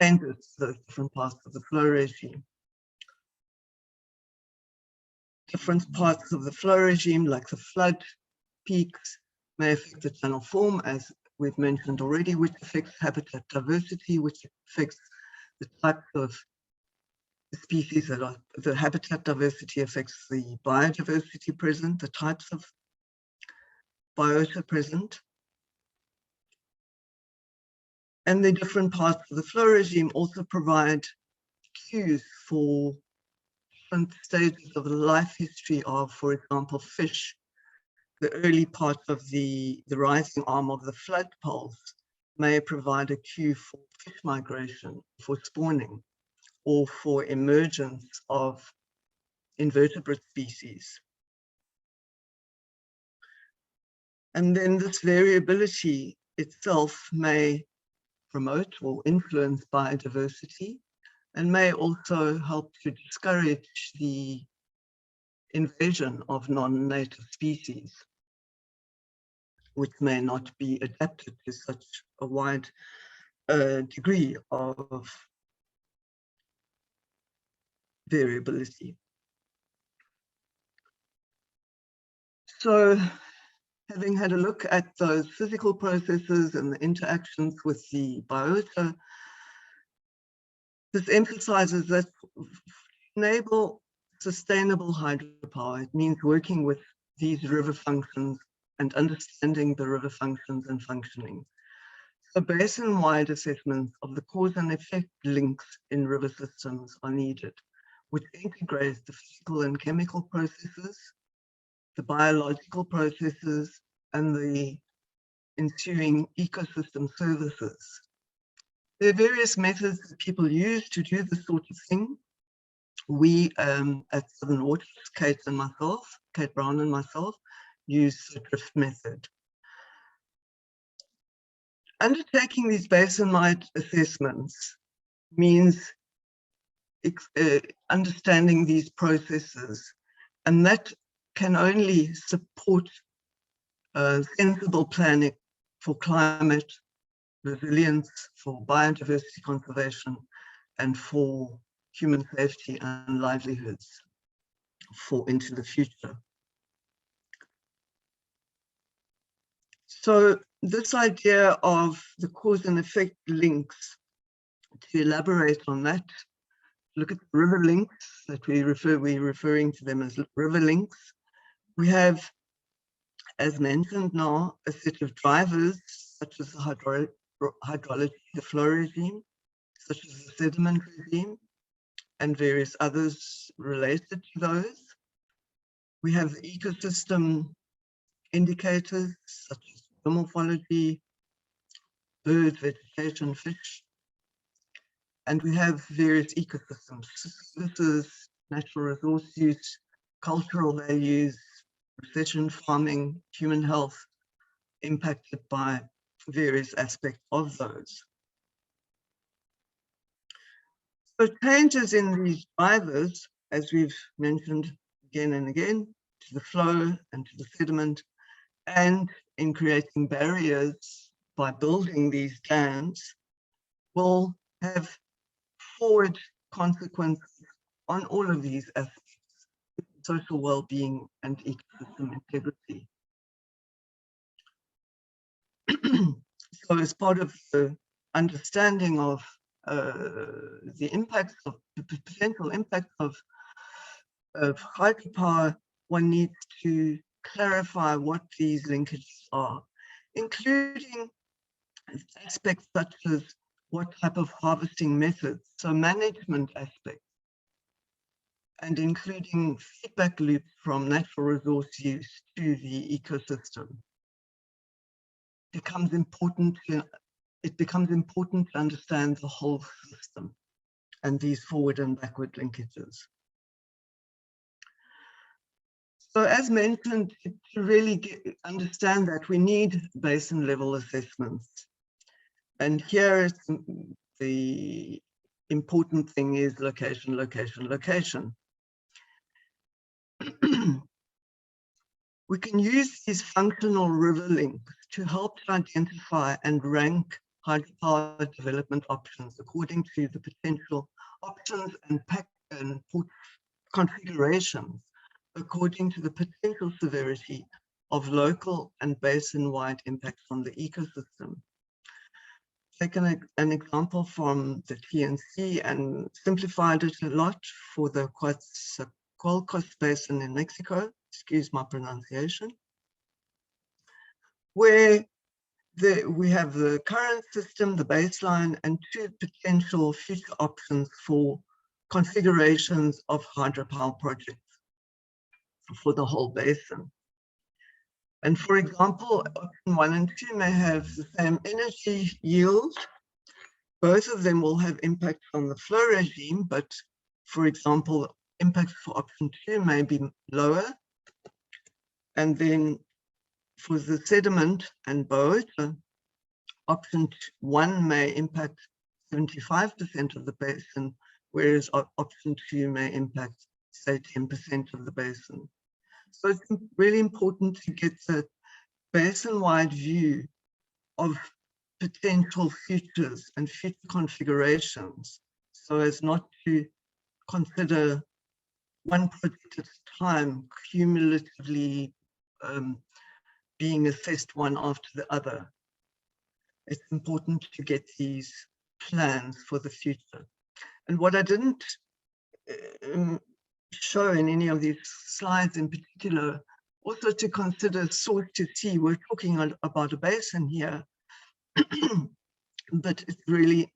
changes to those different parts of the flow regime. Different parts of the flow regime, like the flood peaks, may affect the channel form, as we've mentioned already, which affects habitat diversity, which affects the types of species that are, the habitat diversity affects the biodiversity present, the types of biota present. And the different parts of the flow regime also provide cues for different stages of the life history of, for example, fish. The early part of the rising arm of the flood poles may provide a cue for fish migration, for spawning, or for emergence of invertebrate species. And then this variability itself may promote or influence biodiversity and may also help to discourage the invasion of non-native species, which may not be adapted to such a wide degree of variability. So, having had a look at those physical processes and the interactions with the biota, this emphasizes that to enable sustainable hydropower, it means working with these river functions and understanding the river functions and functioning. So basin-wide assessments of the cause and effect links in river systems are needed, which integrates the physical and chemical processes, the biological processes, and the ensuing ecosystem services. There are various methods that people use to do this sort of thing. We at Southern Waters, Kate Brown and myself, use the drift method. Undertaking these basin-wide assessments means understanding these processes, and that can only support sensible planning for climate resilience, for biodiversity conservation, and for human safety and livelihoods into the future. So this idea of the cause and effect links, to elaborate on that, look at river links that we're referring to them as river links. We have, as mentioned now, a set of drivers such as the hydrology, the flow regime, such as the sediment regime, and various others related to those. We have the ecosystem indicators such as biomorphology, birds, vegetation, fish, and we have various ecosystems. This is natural resource use, cultural values, precision farming, human health, impacted by various aspects of those. So changes in these drivers, as we've mentioned again and again, to the flow and to the sediment, and in creating barriers by building these dams, will have forward consequences on all of these aspects, social well-being and ecosystem integrity. So as part of the understanding of the impacts of the potential impact of hydropower, one needs to clarify what these linkages are, including aspects such as what type of harvesting methods, so management aspects, and including feedback loops from natural resource use to the ecosystem. It becomes important to understand the whole system and these forward and backward linkages. So as mentioned, to really understand that, we need basin level assessments. And here is the important thing is location, location, location. We can use these functional river links to help to identify and rank hydropower development options according to the potential options and configurations according to the potential severity of local and basin-wide impacts on the ecosystem. Take an example from the TNC and simplified it a lot for the Coatzacoalcos Basin in Mexico, excuse my pronunciation, where we have the current system, the baseline, and two potential future options for configurations of hydropower projects for the whole basin. And for example, option 1 and 2 may have the same energy yield. Both of them will have impact on the flow regime, but for example, impact for option 2 may be lower. And then for the sediment and boat, option 1 may impact 75% of the basin, whereas option 2 may impact, say, 10% of the basin. So it's really important to get a basin-wide view of potential futures and future configurations, so as not to consider one project at a time, cumulatively being assessed one after the other. It's important to get these plans for the future. And what I didn't show in any of these slides in particular, also to consider source to sea. We're talking about a basin here, but it's really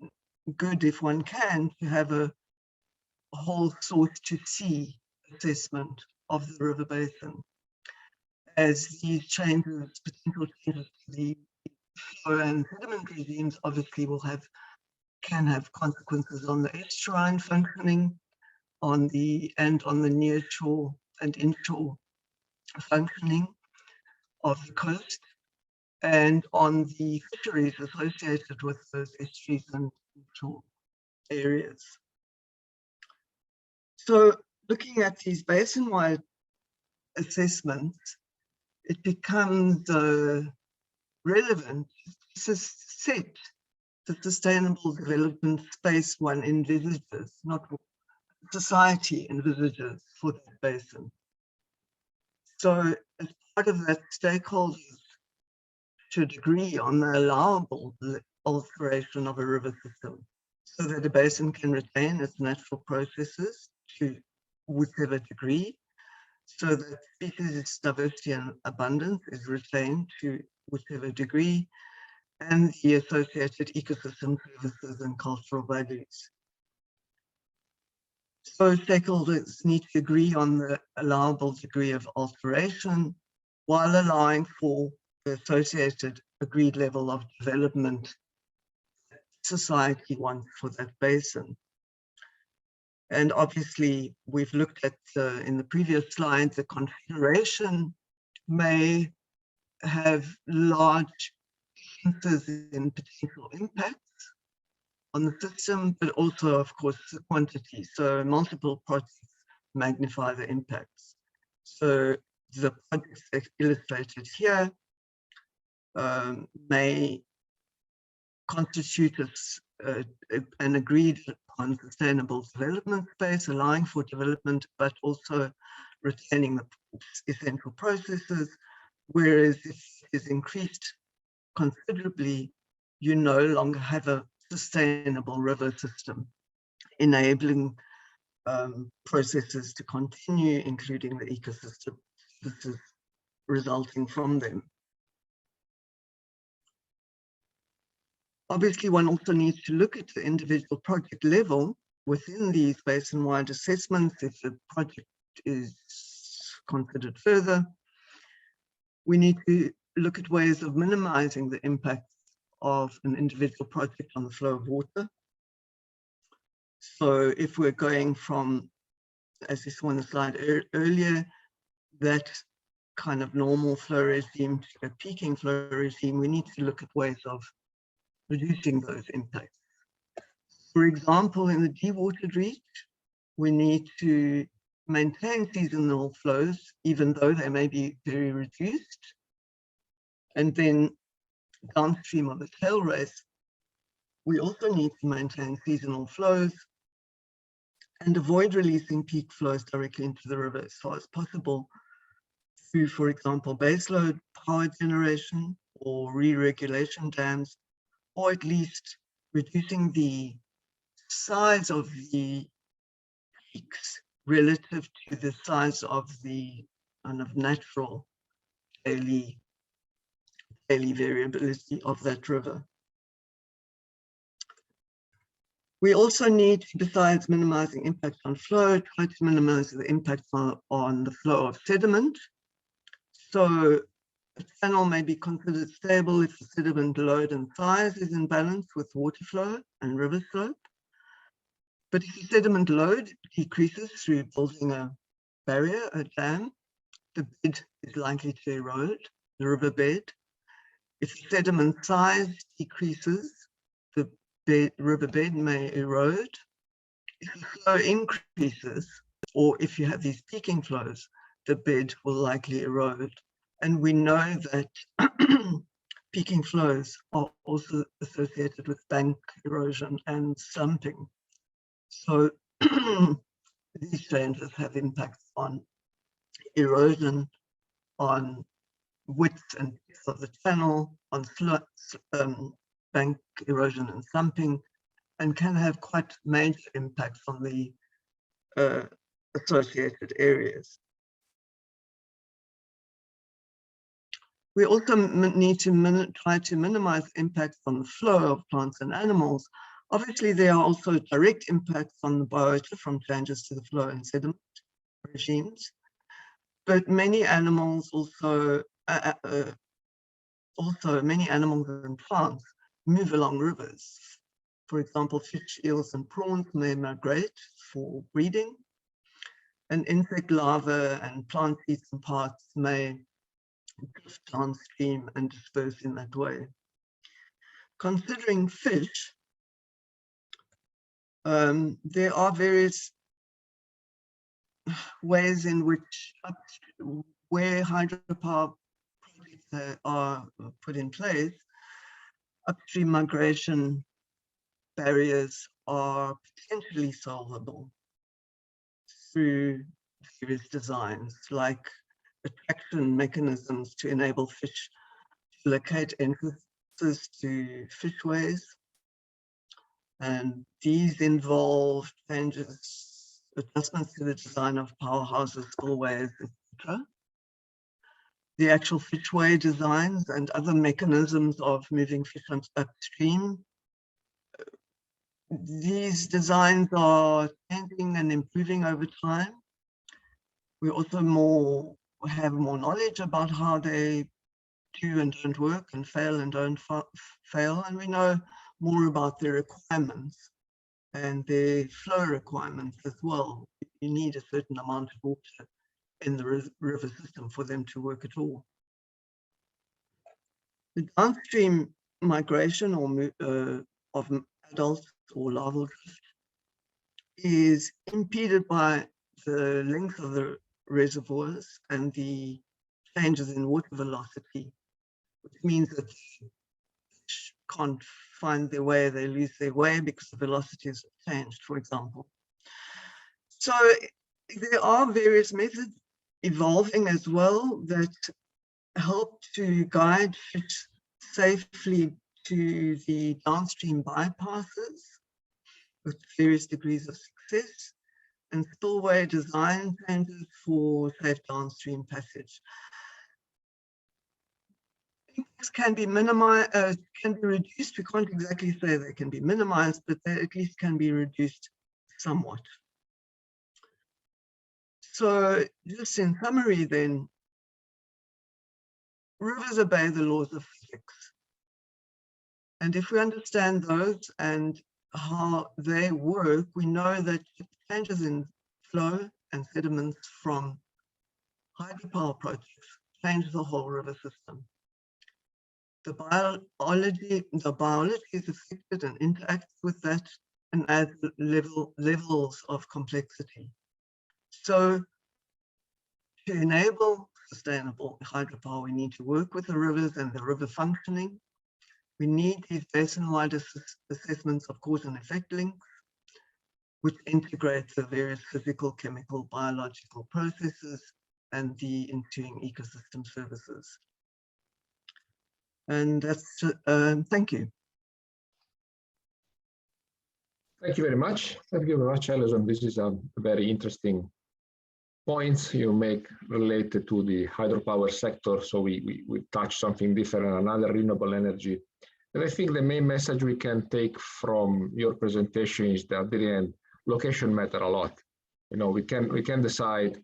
good if one can to have a whole source to sea assessment of the river basin, as these changes, potential changes to the flow and sediment regimes obviously can have consequences on the estuarine functioning, on the near shore and inshore functioning of the coast, and on the fisheries associated with those estuaries and inshore areas. So looking at these basin-wide assessments, it becomes relevant to set the sustainable development space one envisages, not society envisages for that basin. So as part of that, stakeholders should agree on the allowable alteration of a river system so that the basin can retain its natural processes to whichever degree, so that species diversity and abundance is retained to whichever degree, and the associated ecosystem services and cultural values. So stakeholders need to agree on the allowable degree of alteration while allowing for the associated agreed level of development society wants for that basin. And obviously, we've looked at, in the previous slide, the configuration may have large differences in potential impacts on the system, but also, of course, the quantity. So multiple projects magnify the impacts. So the projects illustrated here may constitute an agreed upon sustainable development space, allowing for development, but also retaining the essential processes. Whereas if it is increased considerably, you no longer have a sustainable river system, enabling processes to continue, including the ecosystem resulting from them. Obviously, one also needs to look at the individual project level within these basin-wide assessments. If the project is considered further, we need to look at ways of minimizing the impact of an individual project on the flow of water. So if we're going from, as you saw on the slide earlier, that kind of normal flow regime to a peaking flow regime, we need to look at ways of reducing those impacts. For example, in the dewatered reach, we need to maintain seasonal flows, even though they may be very reduced. And then downstream of the tail race, we also need to maintain seasonal flows and avoid releasing peak flows directly into the river as far as possible through, for example, baseload power generation or re-regulation dams, or at least reducing the size of the peaks relative to the size of the kind of natural daily variability of that river. We also need to, besides minimizing impacts on flow, try to minimize the impacts on the flow of sediment. So a channel may be considered stable if the sediment load and size is in balance with water flow and river slope. But if the sediment load decreases through building a barrier, a dam, the bed is likely to erode, the riverbed. If the sediment size decreases, the riverbed may erode. If the flow increases, or if you have these peaking flows, the bed will likely erode. And we know that peaking flows are also associated with bank erosion and slumping. So these changes have impacts on erosion, on width and depth of the channel, on bank erosion and slumping, and can have quite major impacts on the associated areas. We also need to try to minimize impacts on the flow of plants and animals. Obviously, there are also direct impacts on the biota from changes to the flow and sediment regimes, but many animals many animals and plants move along rivers. For example, fish, eels, and prawns may migrate for breeding, and insect larvae and plant seeds and parts may drift downstream and disperse in that way. Considering fish, there are various ways in which, where hydropower projects are put in place, upstream migration barriers are potentially solvable through various designs, like attraction mechanisms to enable fish to locate entrances to fishways. And these involve changes, adjustments to the design of powerhouses, spillways, etc. The actual fishway designs and other mechanisms of moving fish upstream. These designs are changing and improving over time. We also have more knowledge about how they do and don't work and fail and don't fail. And we know more about their requirements and their flow requirements as well. You need a certain amount of water in the river system for them to work at all. The downstream migration of adults or larval drift is impeded by the length of the reservoirs and the changes in water velocity, which means that they can't find their way, they lose their way because the velocity has changed, for example. So there are various methods evolving as well that help to guide fish safely to the downstream bypasses with various degrees of success, and spillway design changes for safe downstream passage. Impacts can be minimized, can be reduced. We can't exactly say they can be minimized, but they at least can be reduced somewhat. So just in summary then, rivers obey the laws of physics. And if we understand those and how they work, we know that changes in flow and sediments from hydropower projects change the whole river system. The biology is affected and interacts with that and adds levels of complexity. So to enable sustainable hydropower, we need to work with the rivers and the river functioning. We need these basin-wide assessments of cause and effect links, which integrates the various physical, chemical, biological processes and the ensuing ecosystem services. And that's, thank you. Thank you very much. Thank you very much, Alison. This is a very interesting points you make related to the hydropower sector. So we touch something different, another renewable energy. And I think the main message we can take from your presentation is that at the end, location matter a lot. You know, we can decide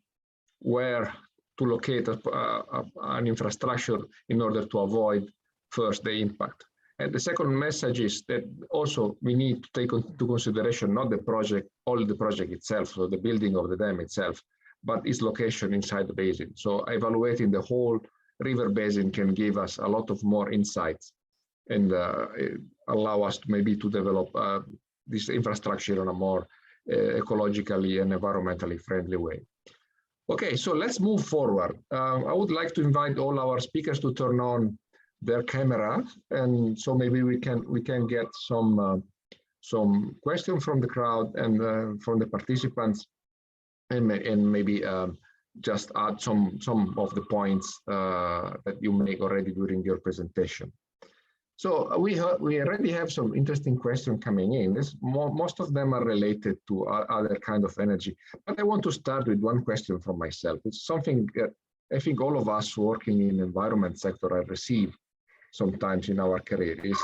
where to locate an infrastructure in order to avoid first the impact. And the second message is that also we need to take into consideration not the project, all the project itself, so the building of the dam itself, but its location inside the basin. So evaluating the whole river basin can give us a lot of more insights and allow us to maybe to develop this infrastructure in a more ecologically and environmentally friendly way. Okay, so let's move forward. I would like to invite all our speakers to turn on their camera, and so maybe we can get some questions from the crowd and from the participants, and maybe just add some of the points that you make already during your presentation. So we already have some interesting questions coming in. Most of them are related to other kind of energy, but I want to start with one question from myself. It's something that I think all of us working in the environment sector have received sometimes in our career is,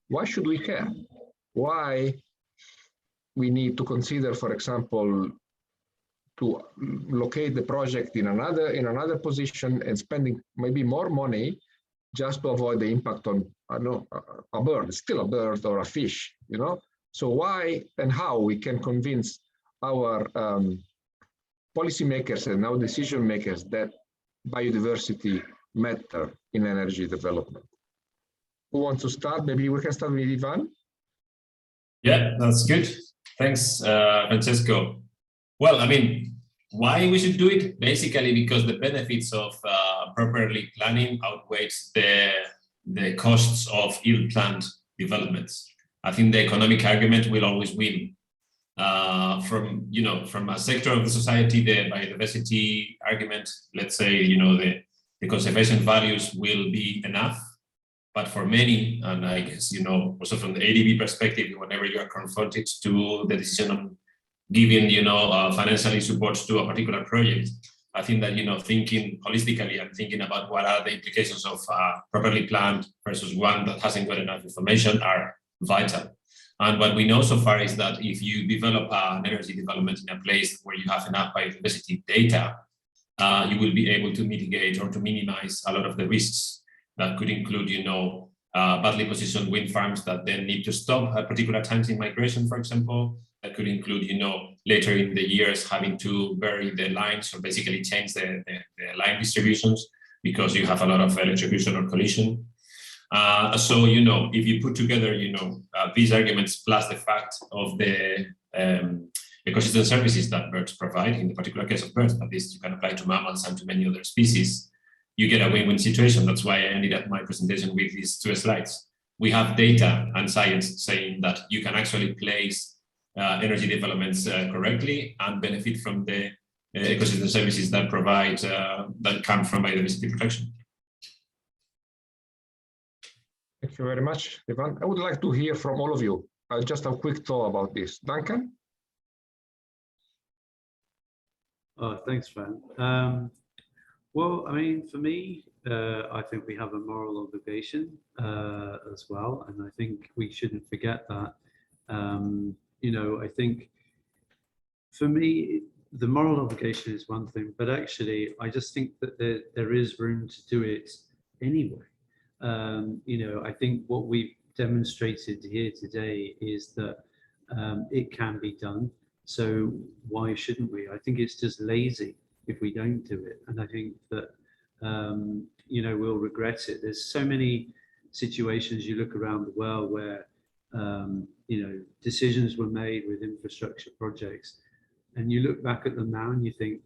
why should we care? Why we need to consider, for example, to locate the project in another position and spending maybe more money just to avoid the impact on, I don't know, a bird, still a bird or a fish, you know? So why and how we can convince our policymakers and our decision makers that biodiversity matter in energy development? Who wants to start? Maybe we can start with Ivan. Yeah, that's good. Thanks, Francesco. Well, I mean, why we should do it? Basically, because the benefits of properly planning outweighs the costs of ill-planned developments. I think the economic argument will always win. From a sector of the society, the biodiversity argument, let's say, the conservation values will be enough. But for many, and I guess, also from the ADB perspective, whenever you are confronted to the decision on giving, financially support to a particular project, I think that, thinking holistically and thinking about what are the implications of properly planned versus one that hasn't got enough information are vital. And what we know so far is that if you develop an energy development in a place where you have enough biodiversity data, you will be able to mitigate or to minimize a lot of the risks That could include, badly positioned wind farms that then need to stop at particular times in migration, for example. That could include, later in the years having to bury the lines or basically change the line distributions because you have a lot of electrocution or collision. So, if you put together, these arguments plus the fact of the ecosystem services that birds provide, in the particular case of birds, but this you can apply to mammals and to many other species, you get a win-win situation. That's why I ended up my presentation with these 2 slides. We have data and science saying that you can actually place energy developments correctly and benefit from the ecosystem services that provide, that come from biodiversity protection. Thank you very much, Ivan. I would like to hear from all of you. Just a quick thought about this. Duncan? Oh, thanks, Fran. Well, I mean, for me, I think we have a moral obligation as well, and I think we shouldn't forget that. I think for me, the moral obligation is one thing, but actually, I just think that there is room to do it anyway. I think what we've demonstrated here today is that it can be done. So why shouldn't we? I think it's just lazy if we don't do it. And I think that, we'll regret it. There's so many situations you look around the world where, decisions were made with infrastructure projects, and you look back at them now and you think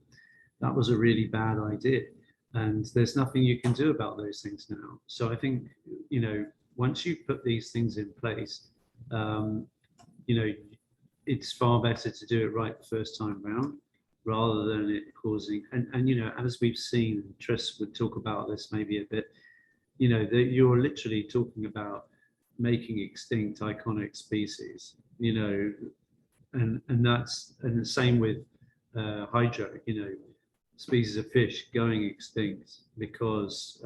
that was a really bad idea. And there's nothing you can do about those things now. So I think, once you put these things in place, it's far better to do it right the first time round rather than it causing, and as we've seen, Tris would talk about this maybe a bit, that you're literally talking about making extinct iconic species, and the same with hydro, species of fish going extinct because,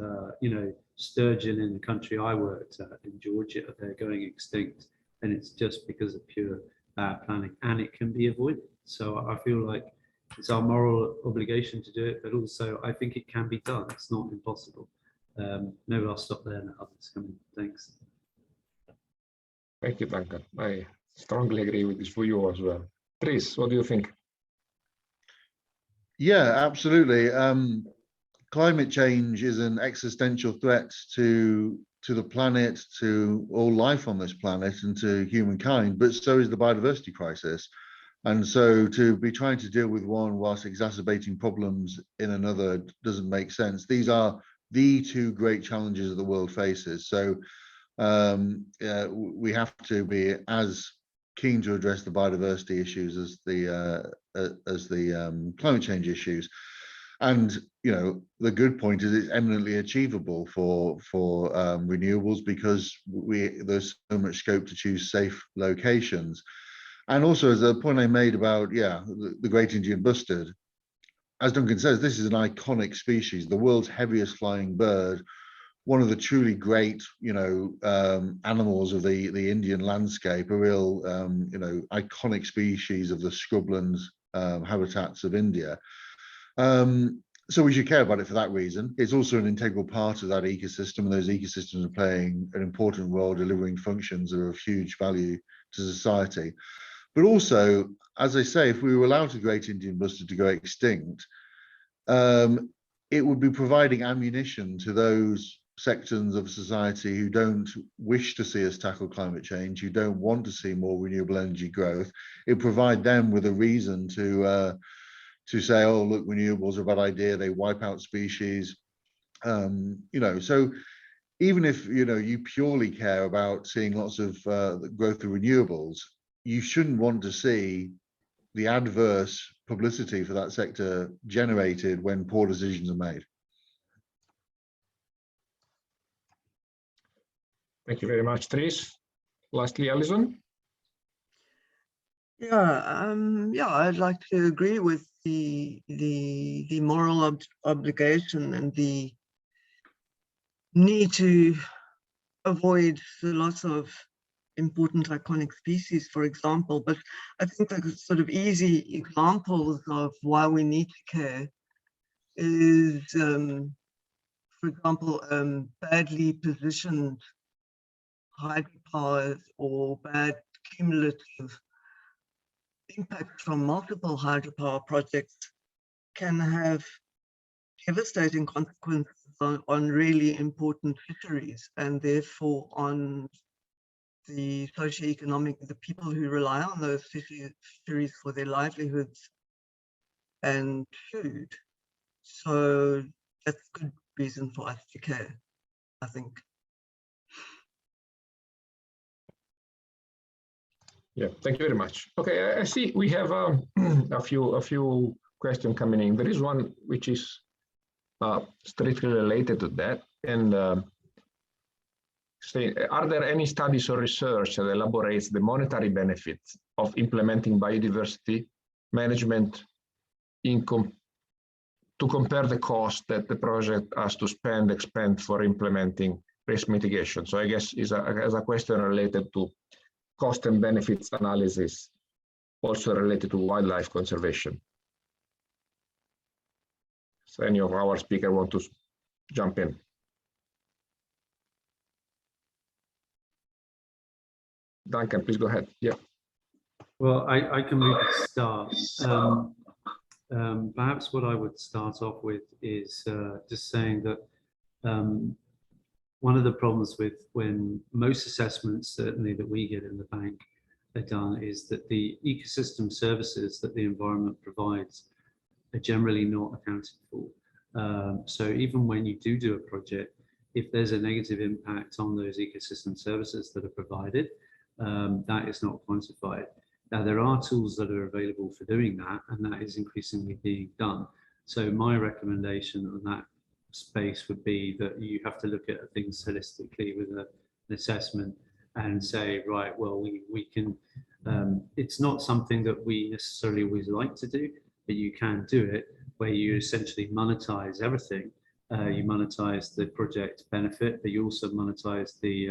sturgeon in the country I worked at in Georgia, they're going extinct, and it's just because of pure bad planning, and it can be avoided. So I feel like it's our moral obligation to do it, but also I think it can be done. It's not impossible. Maybe I'll stop there and others come in. Thanks. Thank you, Duncan. I strongly agree with this for you as well. Tris, what do you think? Yeah, absolutely. Climate change is an existential threat to the planet, to all life on this planet, and to humankind, but so is the biodiversity crisis. And so to be trying to deal with one whilst exacerbating problems in another doesn't make sense. These are the 2 great challenges that the world faces. So we have to be as keen to address the biodiversity issues as the climate change issues. And the good point is it's eminently achievable for renewables because there's so much scope to choose safe locations. And also, as the point I made about the great Indian bustard, as Duncan says, this is an iconic species, the world's heaviest flying bird, one of the truly great animals of the Indian landscape, a real iconic species of the scrublands habitats of India. So we should care about it for that reason. It's also an integral part of that ecosystem, and those ecosystems are playing an important role delivering functions that are of huge value to society. But also, as I say, if we were allowed the great Indian bustard to go extinct, it would be providing ammunition to those sections of society who don't wish to see us tackle climate change, who don't want to see more renewable energy growth. It provide them with a reason to say, oh, look, renewables are a bad idea, they wipe out species. So even if you purely care about seeing lots of growth of renewables, you shouldn't want to see the adverse publicity for that sector generated when poor decisions are made. Thank you very much, Tris. Lastly, Alison. Yeah, I'd like to agree with the moral obligation and the need to avoid the loss of important iconic species, for example. But I think the sort of easy examples of why we need to care is for example, badly positioned hydropowers or bad cumulative impact from multiple hydropower projects can have devastating consequences on really important fisheries, and therefore on the socioeconomic, the people who rely on those fisheries for their livelihoods and food. So that's good reason for us to care, I think. Yeah, thank you very much. Okay, I see we have a few questions coming in. There is one which is strictly related to that, and say, are there any studies or research that elaborates the monetary benefits of implementing biodiversity management to compare the cost that the project has to expend for implementing risk mitigation? So I guess is a question related to cost and benefits analysis, also related to wildlife conservation. So any of our speakers want to jump in? Duncan, please go ahead. Yeah. Well, I can maybe start. Perhaps what I would start off with is just saying that one of the problems with when most assessments, certainly that we get in the bank, are done is that the ecosystem services that the environment provides are generally not accounted for. So even when you do a project, if there's a negative impact on those ecosystem services that are provided, that is not quantified. Now, there are tools that are available for doing that, and that is increasingly being done. So my recommendation on that space would be that you have to look at things holistically with an assessment and say, right, well, we can, it's not something that we necessarily always like to do, but you can do it where you essentially monetize everything. You monetize the project benefit, but you also monetize the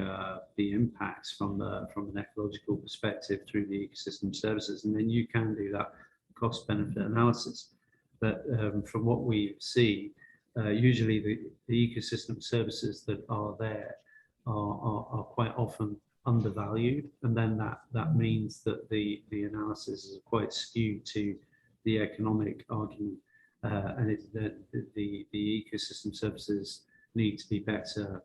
impacts from an ecological perspective through the ecosystem services, and then you can do that cost benefit analysis. But from what we see, usually the ecosystem services that are there are quite often undervalued, and then that means that the analysis is quite skewed to the economic argument. And the ecosystem services need to be better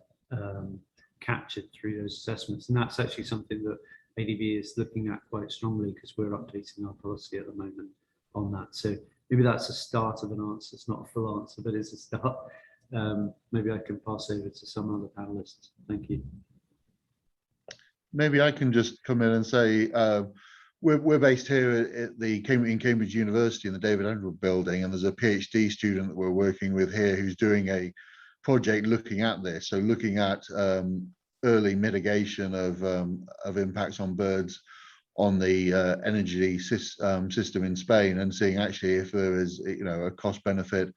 captured through those assessments. And that's actually something that ADB is looking at quite strongly, because we're updating our policy at the moment on that. So maybe that's a start of an answer. It's not a full answer, but it's a start. Maybe I can pass over to some other panelists. Thank you. Maybe I can just come in and say, we're based here at in Cambridge University in the David Andrew building, and there's a PhD student that we're working with here who's doing a project looking at this. So looking at early mitigation of impacts on birds on the energy system in Spain, and seeing actually if there is, a cost benefit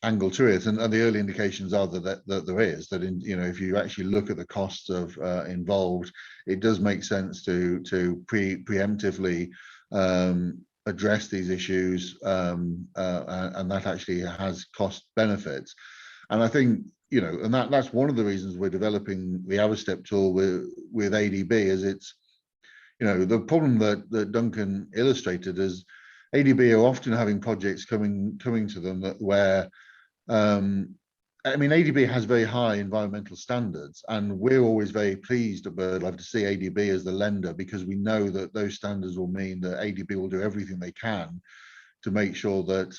angle to it, and the early indications are that there is, that if you actually look at the costs of involved, it does make sense to preemptively address these issues, and that actually has cost benefits. And I think and that's one of the reasons we're developing the AVASTEP tool with ADB, is it's the problem that Duncan illustrated is ADB are often having projects coming to them where ADB has very high environmental standards, and we're always very pleased at BirdLife to see ADB as the lender, because we know that those standards will mean that ADB will do everything they can to make sure that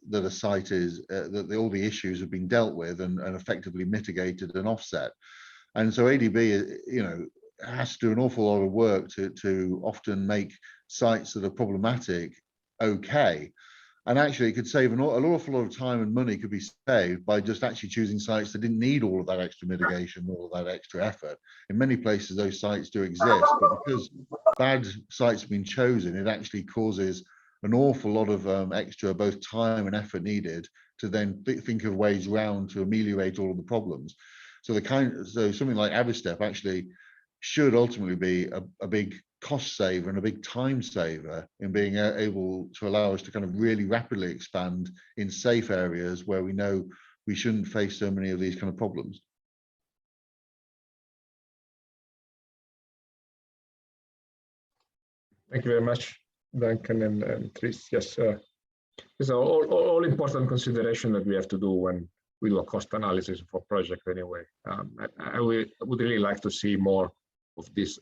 that a site is that all the issues have been dealt with and effectively mitigated and offset. And so ADB, has to do an awful lot of work to often make sites that are problematic okay. And actually, it could save an awful lot of time and money could be saved by just actually choosing sites that didn't need all of that extra mitigation, all of that extra effort. In many places, those sites do exist, but because bad sites have been chosen, it actually causes an awful lot of extra both time and effort needed to then think of ways around to ameliorate all of the problems. So something like AVASTEP actually should ultimately be a big cost saver and a big time saver in being able to allow us to kind of really rapidly expand in safe areas where we know we shouldn't face so many of these kind of problems. Thank you very much, Duncan and Tris. Yes, these are all important consideration that we have to do when we do a cost analysis for project anyway. I would really like to see more of this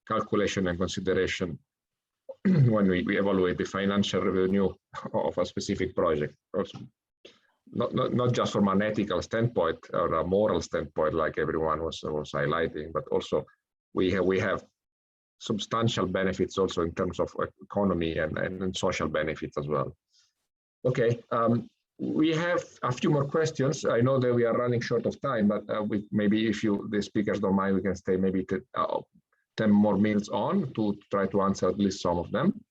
calculation and consideration when we evaluate the financial revenue of a specific project. Also, not just from an ethical standpoint or a moral standpoint, like everyone was highlighting, but also we have substantial benefits also in terms of economy and social benefits as well. Okay, we have a few more questions. I know that we are running short of time, but maybe if the speakers don't mind, we can stay maybe 10 more minutes on to try to answer at least some of them.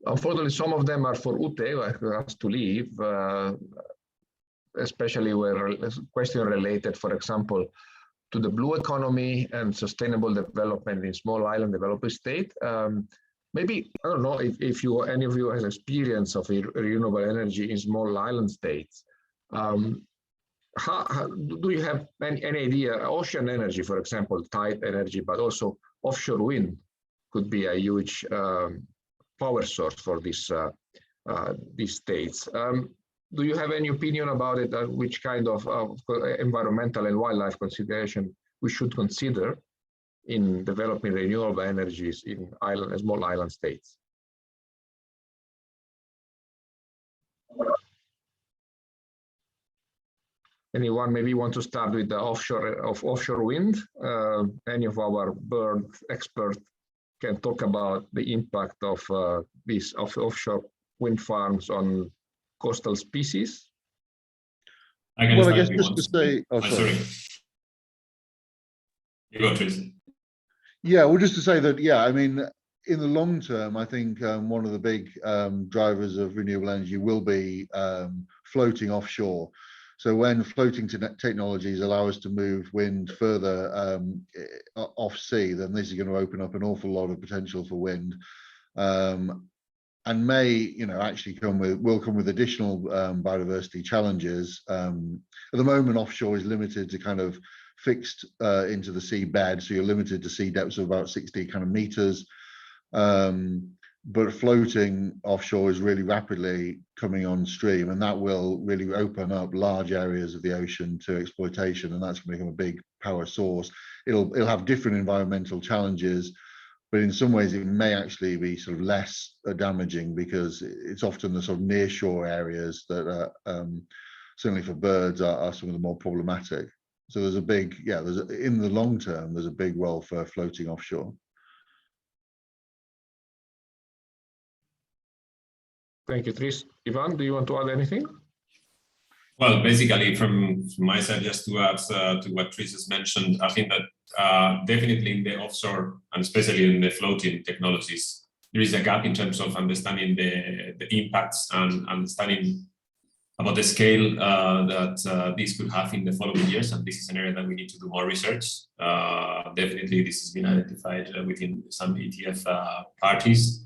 Unfortunately, some of them are for Ute, who has to leave, especially where a question related, for example, to the blue economy and sustainable development in small island developing state. Maybe, I don't know if any of you has experience of renewable energy in small island states. How do you have any idea? Ocean energy, for example, tide energy, but also offshore wind could be a huge power source for these states. Do you have any opinion about it? Which kind of environmental and wildlife consideration we should consider in developing renewable energies in small island states? Anyone maybe want to start with the offshore wind? Any of our bird experts can talk about the impact of these offshore wind farms on coastal species. Well, I guess just to say, oh, sorry. You go, Tracy. Yeah, well, just to say that, yeah, I mean, in the long term, I think one of the big drivers of renewable energy will be floating offshore. So when floating technologies allow us to move wind further off sea, then this is going to open up an awful lot of potential for wind, and may, actually will come with additional biodiversity challenges. At the moment, offshore is limited to kind of fixed into the seabed, so you're limited to sea depths of about 60 kind of meters. But floating offshore is really rapidly coming on stream, and that will really open up large areas of the ocean to exploitation, and that's going to become a big power source. It'll have different environmental challenges, but in some ways it may actually be sort of less damaging, because it's often the sort of near shore areas that are, certainly for birds, are some of the more problematic. So there's a big, in the long term, there's a big role for floating offshore. Thank you, Tris. Ivan, do you want to add anything? Well, basically, from my side, just to add to what Tris has mentioned, I think that definitely in the offshore, and especially in the floating technologies, there is a gap in terms of understanding the impacts and understanding about the scale that this could have in the following years. And this is an area that we need to do more research. Definitely, this has been identified within some ETF parties.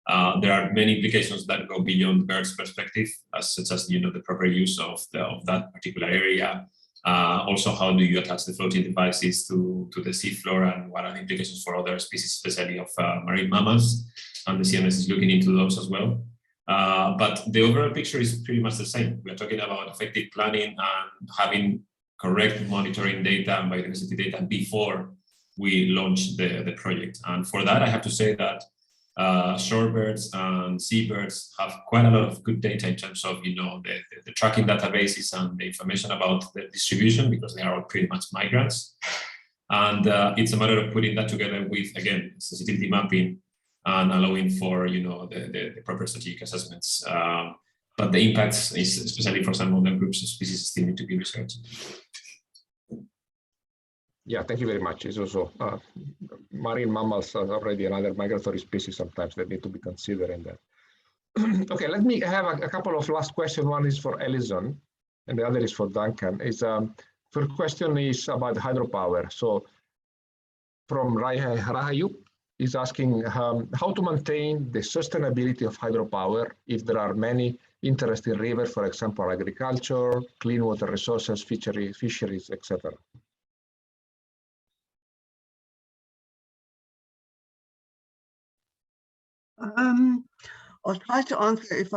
There are many implications that go beyond birds' perspective, such as the proper use of that particular area. Also, how do you attach the floating devices to the seafloor, and what are the implications for other species, especially of marine mammals? And the CMS is looking into those as well. But the overall picture is pretty much the same. We are talking about effective planning and having correct monitoring data and biodiversity data before we launch the project. And for that, I have to say that shorebirds and seabirds have quite a lot of good data in terms of the tracking databases and the information about the distribution, because they are all pretty much migrants. And it's a matter of putting that together with, again, sensitivity mapping and allowing for the proper strategic assessments. But the impacts, especially for some other groups of species, still need to be researched. Yeah, thank you very much. It's also marine mammals are already another migratory species sometimes that need to be considered in that. Okay, let me have a couple of last questions. One is for Ellison and the other is for Duncan. First question is about hydropower. So from Rahayu, is asking how to maintain the sustainability of hydropower if there are many interesting rivers, for example, agriculture, clean water resources, fisheries, etc. I'll try to answer if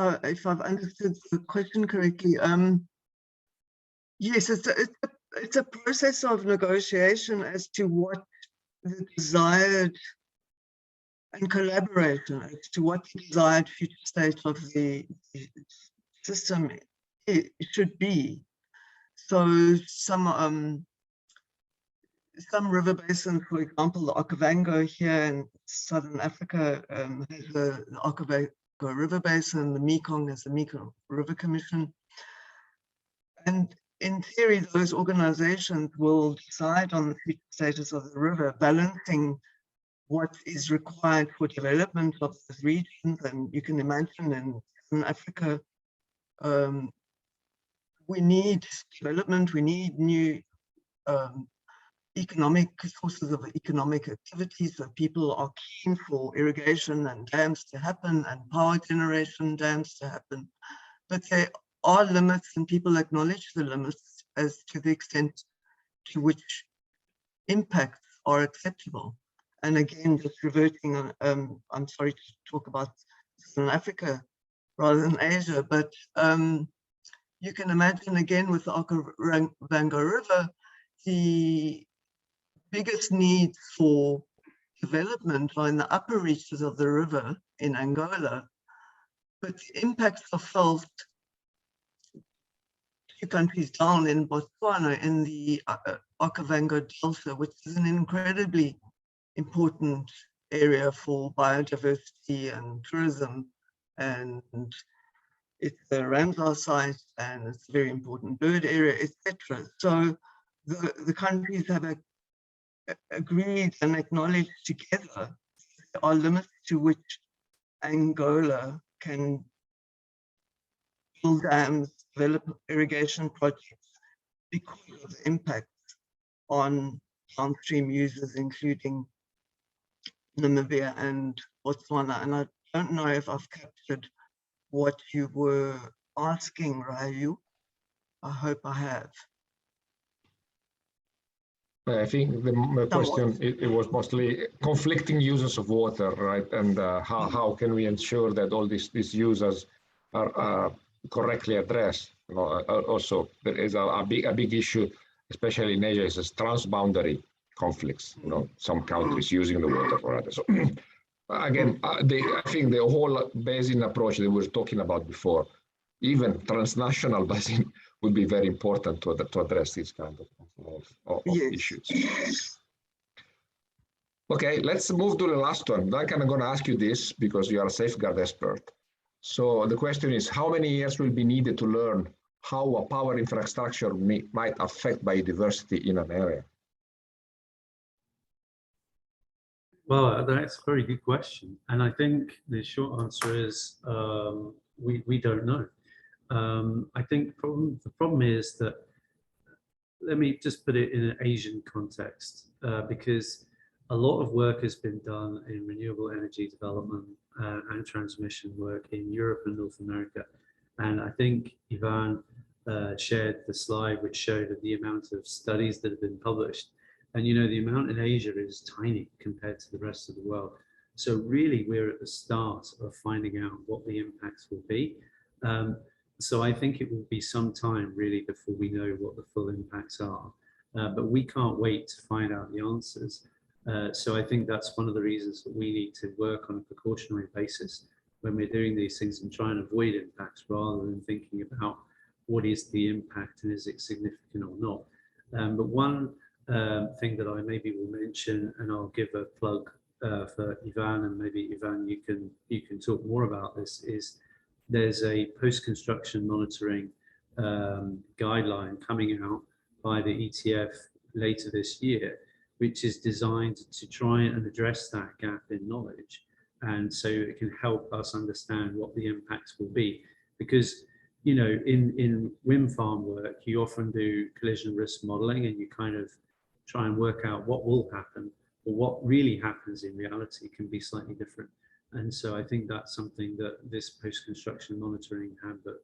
I've understood the question correctly. Yes, it's a process of negotiation as to what the desired and collaboration as to what the desired future state of the system should be. So some river basins, for example, the Okavango here in Southern Africa has the Okavango River Basin, the Mekong has the Mekong River Commission. And in theory, those organizations will decide on the future status of the river, balancing what is required for development of those regions. And you can imagine in Africa, we need development, we need new economic sources of economic activity. So people are keen for irrigation and dams to happen and power generation dams to happen. But there are limits, and people acknowledge the limits as to the extent to which impacts are acceptable. And again, just reverting on, I'm sorry to talk about Southern Africa rather than Asia, but you can imagine again with the Okavango River, the biggest needs for development are in the upper reaches of the river in Angola, but the impacts are felt 2 countries down in Botswana in the Okavango Delta, which is an incredibly important area for biodiversity and tourism, and it's a Ramsar site and it's a very important bird area, etc. So the countries have agreed and acknowledged together there are limits to which Angola can build dams, develop irrigation projects because of the impact on downstream users, including Namibia and Botswana. And I don't know if I've captured what you were asking, Rayu. I hope I have. I think the question, it was mostly conflicting uses of water, right? And how can we ensure that all these users are correctly addressed? You know, also, there is a big issue, especially in Asia, is transboundary conflicts. You know, some countries using the water for others. So again, I think the whole basin approach that we were talking about before, even transnational basin, would be very important to address these kind of Yes. issues. Okay, let's move to the last one. Duncan, I'm going to ask you this because you are a safeguard expert. So the question is, how many years will be needed to learn how a power infrastructure might affect biodiversity in an area? Well, that's a very good question. And I think the short answer is we don't know. I think the problem is that, let me just put it in an Asian context, because a lot of work has been done in renewable energy development and transmission work in Europe and North America. And I think Ivan shared the slide which showed the amount of studies that have been published. And you know, the amount in Asia is tiny compared to the rest of the world. So really, we're at the start of finding out what the impacts will be. So I think it will be some time really before we know what the full impacts are. But we can't wait to find out the answers. So I think that's one of the reasons that we need to work on a precautionary basis when we're doing these things and try and avoid impacts rather than thinking about what is the impact and is it significant or not. But one thing that I maybe will mention, and I'll give a plug for Ivan, and maybe Ivan, you can talk more about this, is there's a post-construction monitoring guideline coming out by the ETF later this year, which is designed to try and address that gap in knowledge. And so it can help us understand what the impacts will be. Because, you know, in wind farm work, you often do collision risk modeling and you kind of try and work out what will happen. what really happens in reality can be slightly different. And so I think that's something that this post-construction monitoring handbook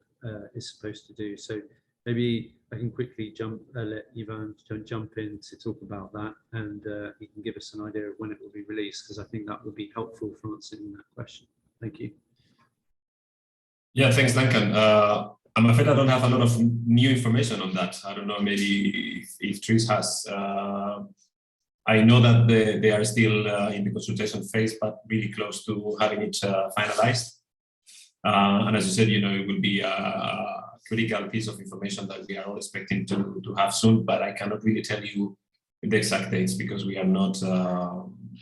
is supposed to do. So maybe I can quickly let Ivan jump in to talk about that, and he can give us an idea of when it will be released, because I think that would be helpful for answering that question. Thank you. Yeah, thanks, Duncan. I'm afraid I don't have a lot of new information on that. I don't know, maybe if Tris has. I know that they are still in the consultation phase, but really close to having it finalized. And as you said, it will be a critical piece of information that we are all expecting to have soon, but I cannot really tell you the exact dates because we are not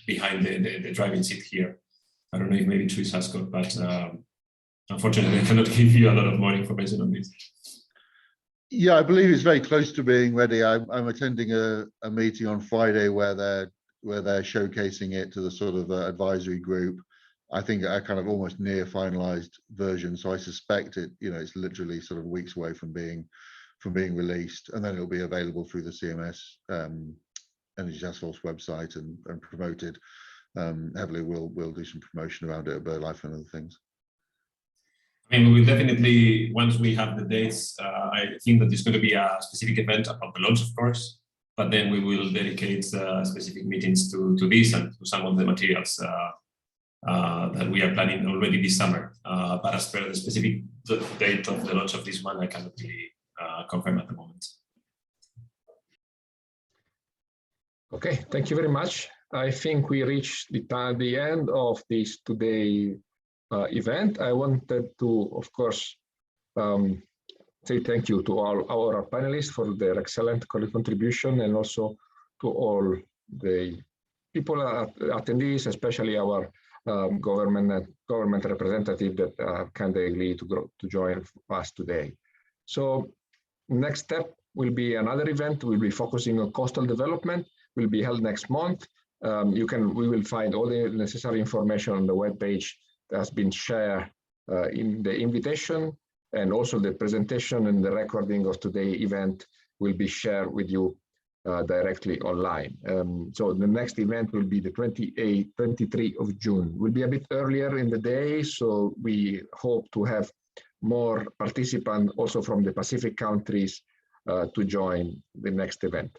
behind the driving seat here. I don't know if maybe Tris has got, but unfortunately, I cannot give you a lot of more information on this. Yeah, I believe it's very close to being ready. I'm attending a meeting on Friday where they're showcasing it to the sort of advisory group. I think a kind of almost near finalized version. So I suspect it's literally sort of weeks away from being released, and then it'll be available through the CMS Energy Task Force website and promoted heavily. We'll do some promotion around it at BirdLife and other things. I mean, we will definitely, once we have the dates, I think that there's going to be a specific event about the launch, of course, but then we will dedicate specific meetings to this and to some of the materials that we are planning already this summer. But as per the specific date of the launch of this one, I cannot really confirm at the moment. Okay, thank you very much. I think we reached the end of this today event. I wanted to, of course, say thank you to all our panelists for their excellent contribution, and also to all the people, attendees, especially our government representative that kindly agreed to join us today. So next step will be another event. We'll be focusing on coastal development. Will be held next month. We will find all the necessary information on the webpage that has been shared in the invitation, and also the presentation and the recording of today's event will be shared with you directly online. So the next event will be the 23 of June. Will be a bit earlier in the day, so we hope to have more participants also from the Pacific countries to join the next event.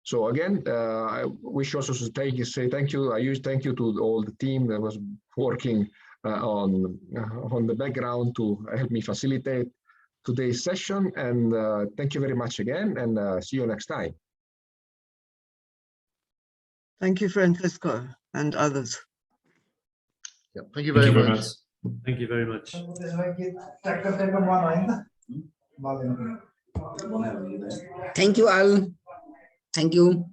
So again, I wish also to say thank you. I use thank you to all the team that was working on the background to help me facilitate today's session. And thank you very much again, and see you next time. Thank you, Francisco, and others. Yeah, thank you very much. Thank you very much. Thank you all. Thank you.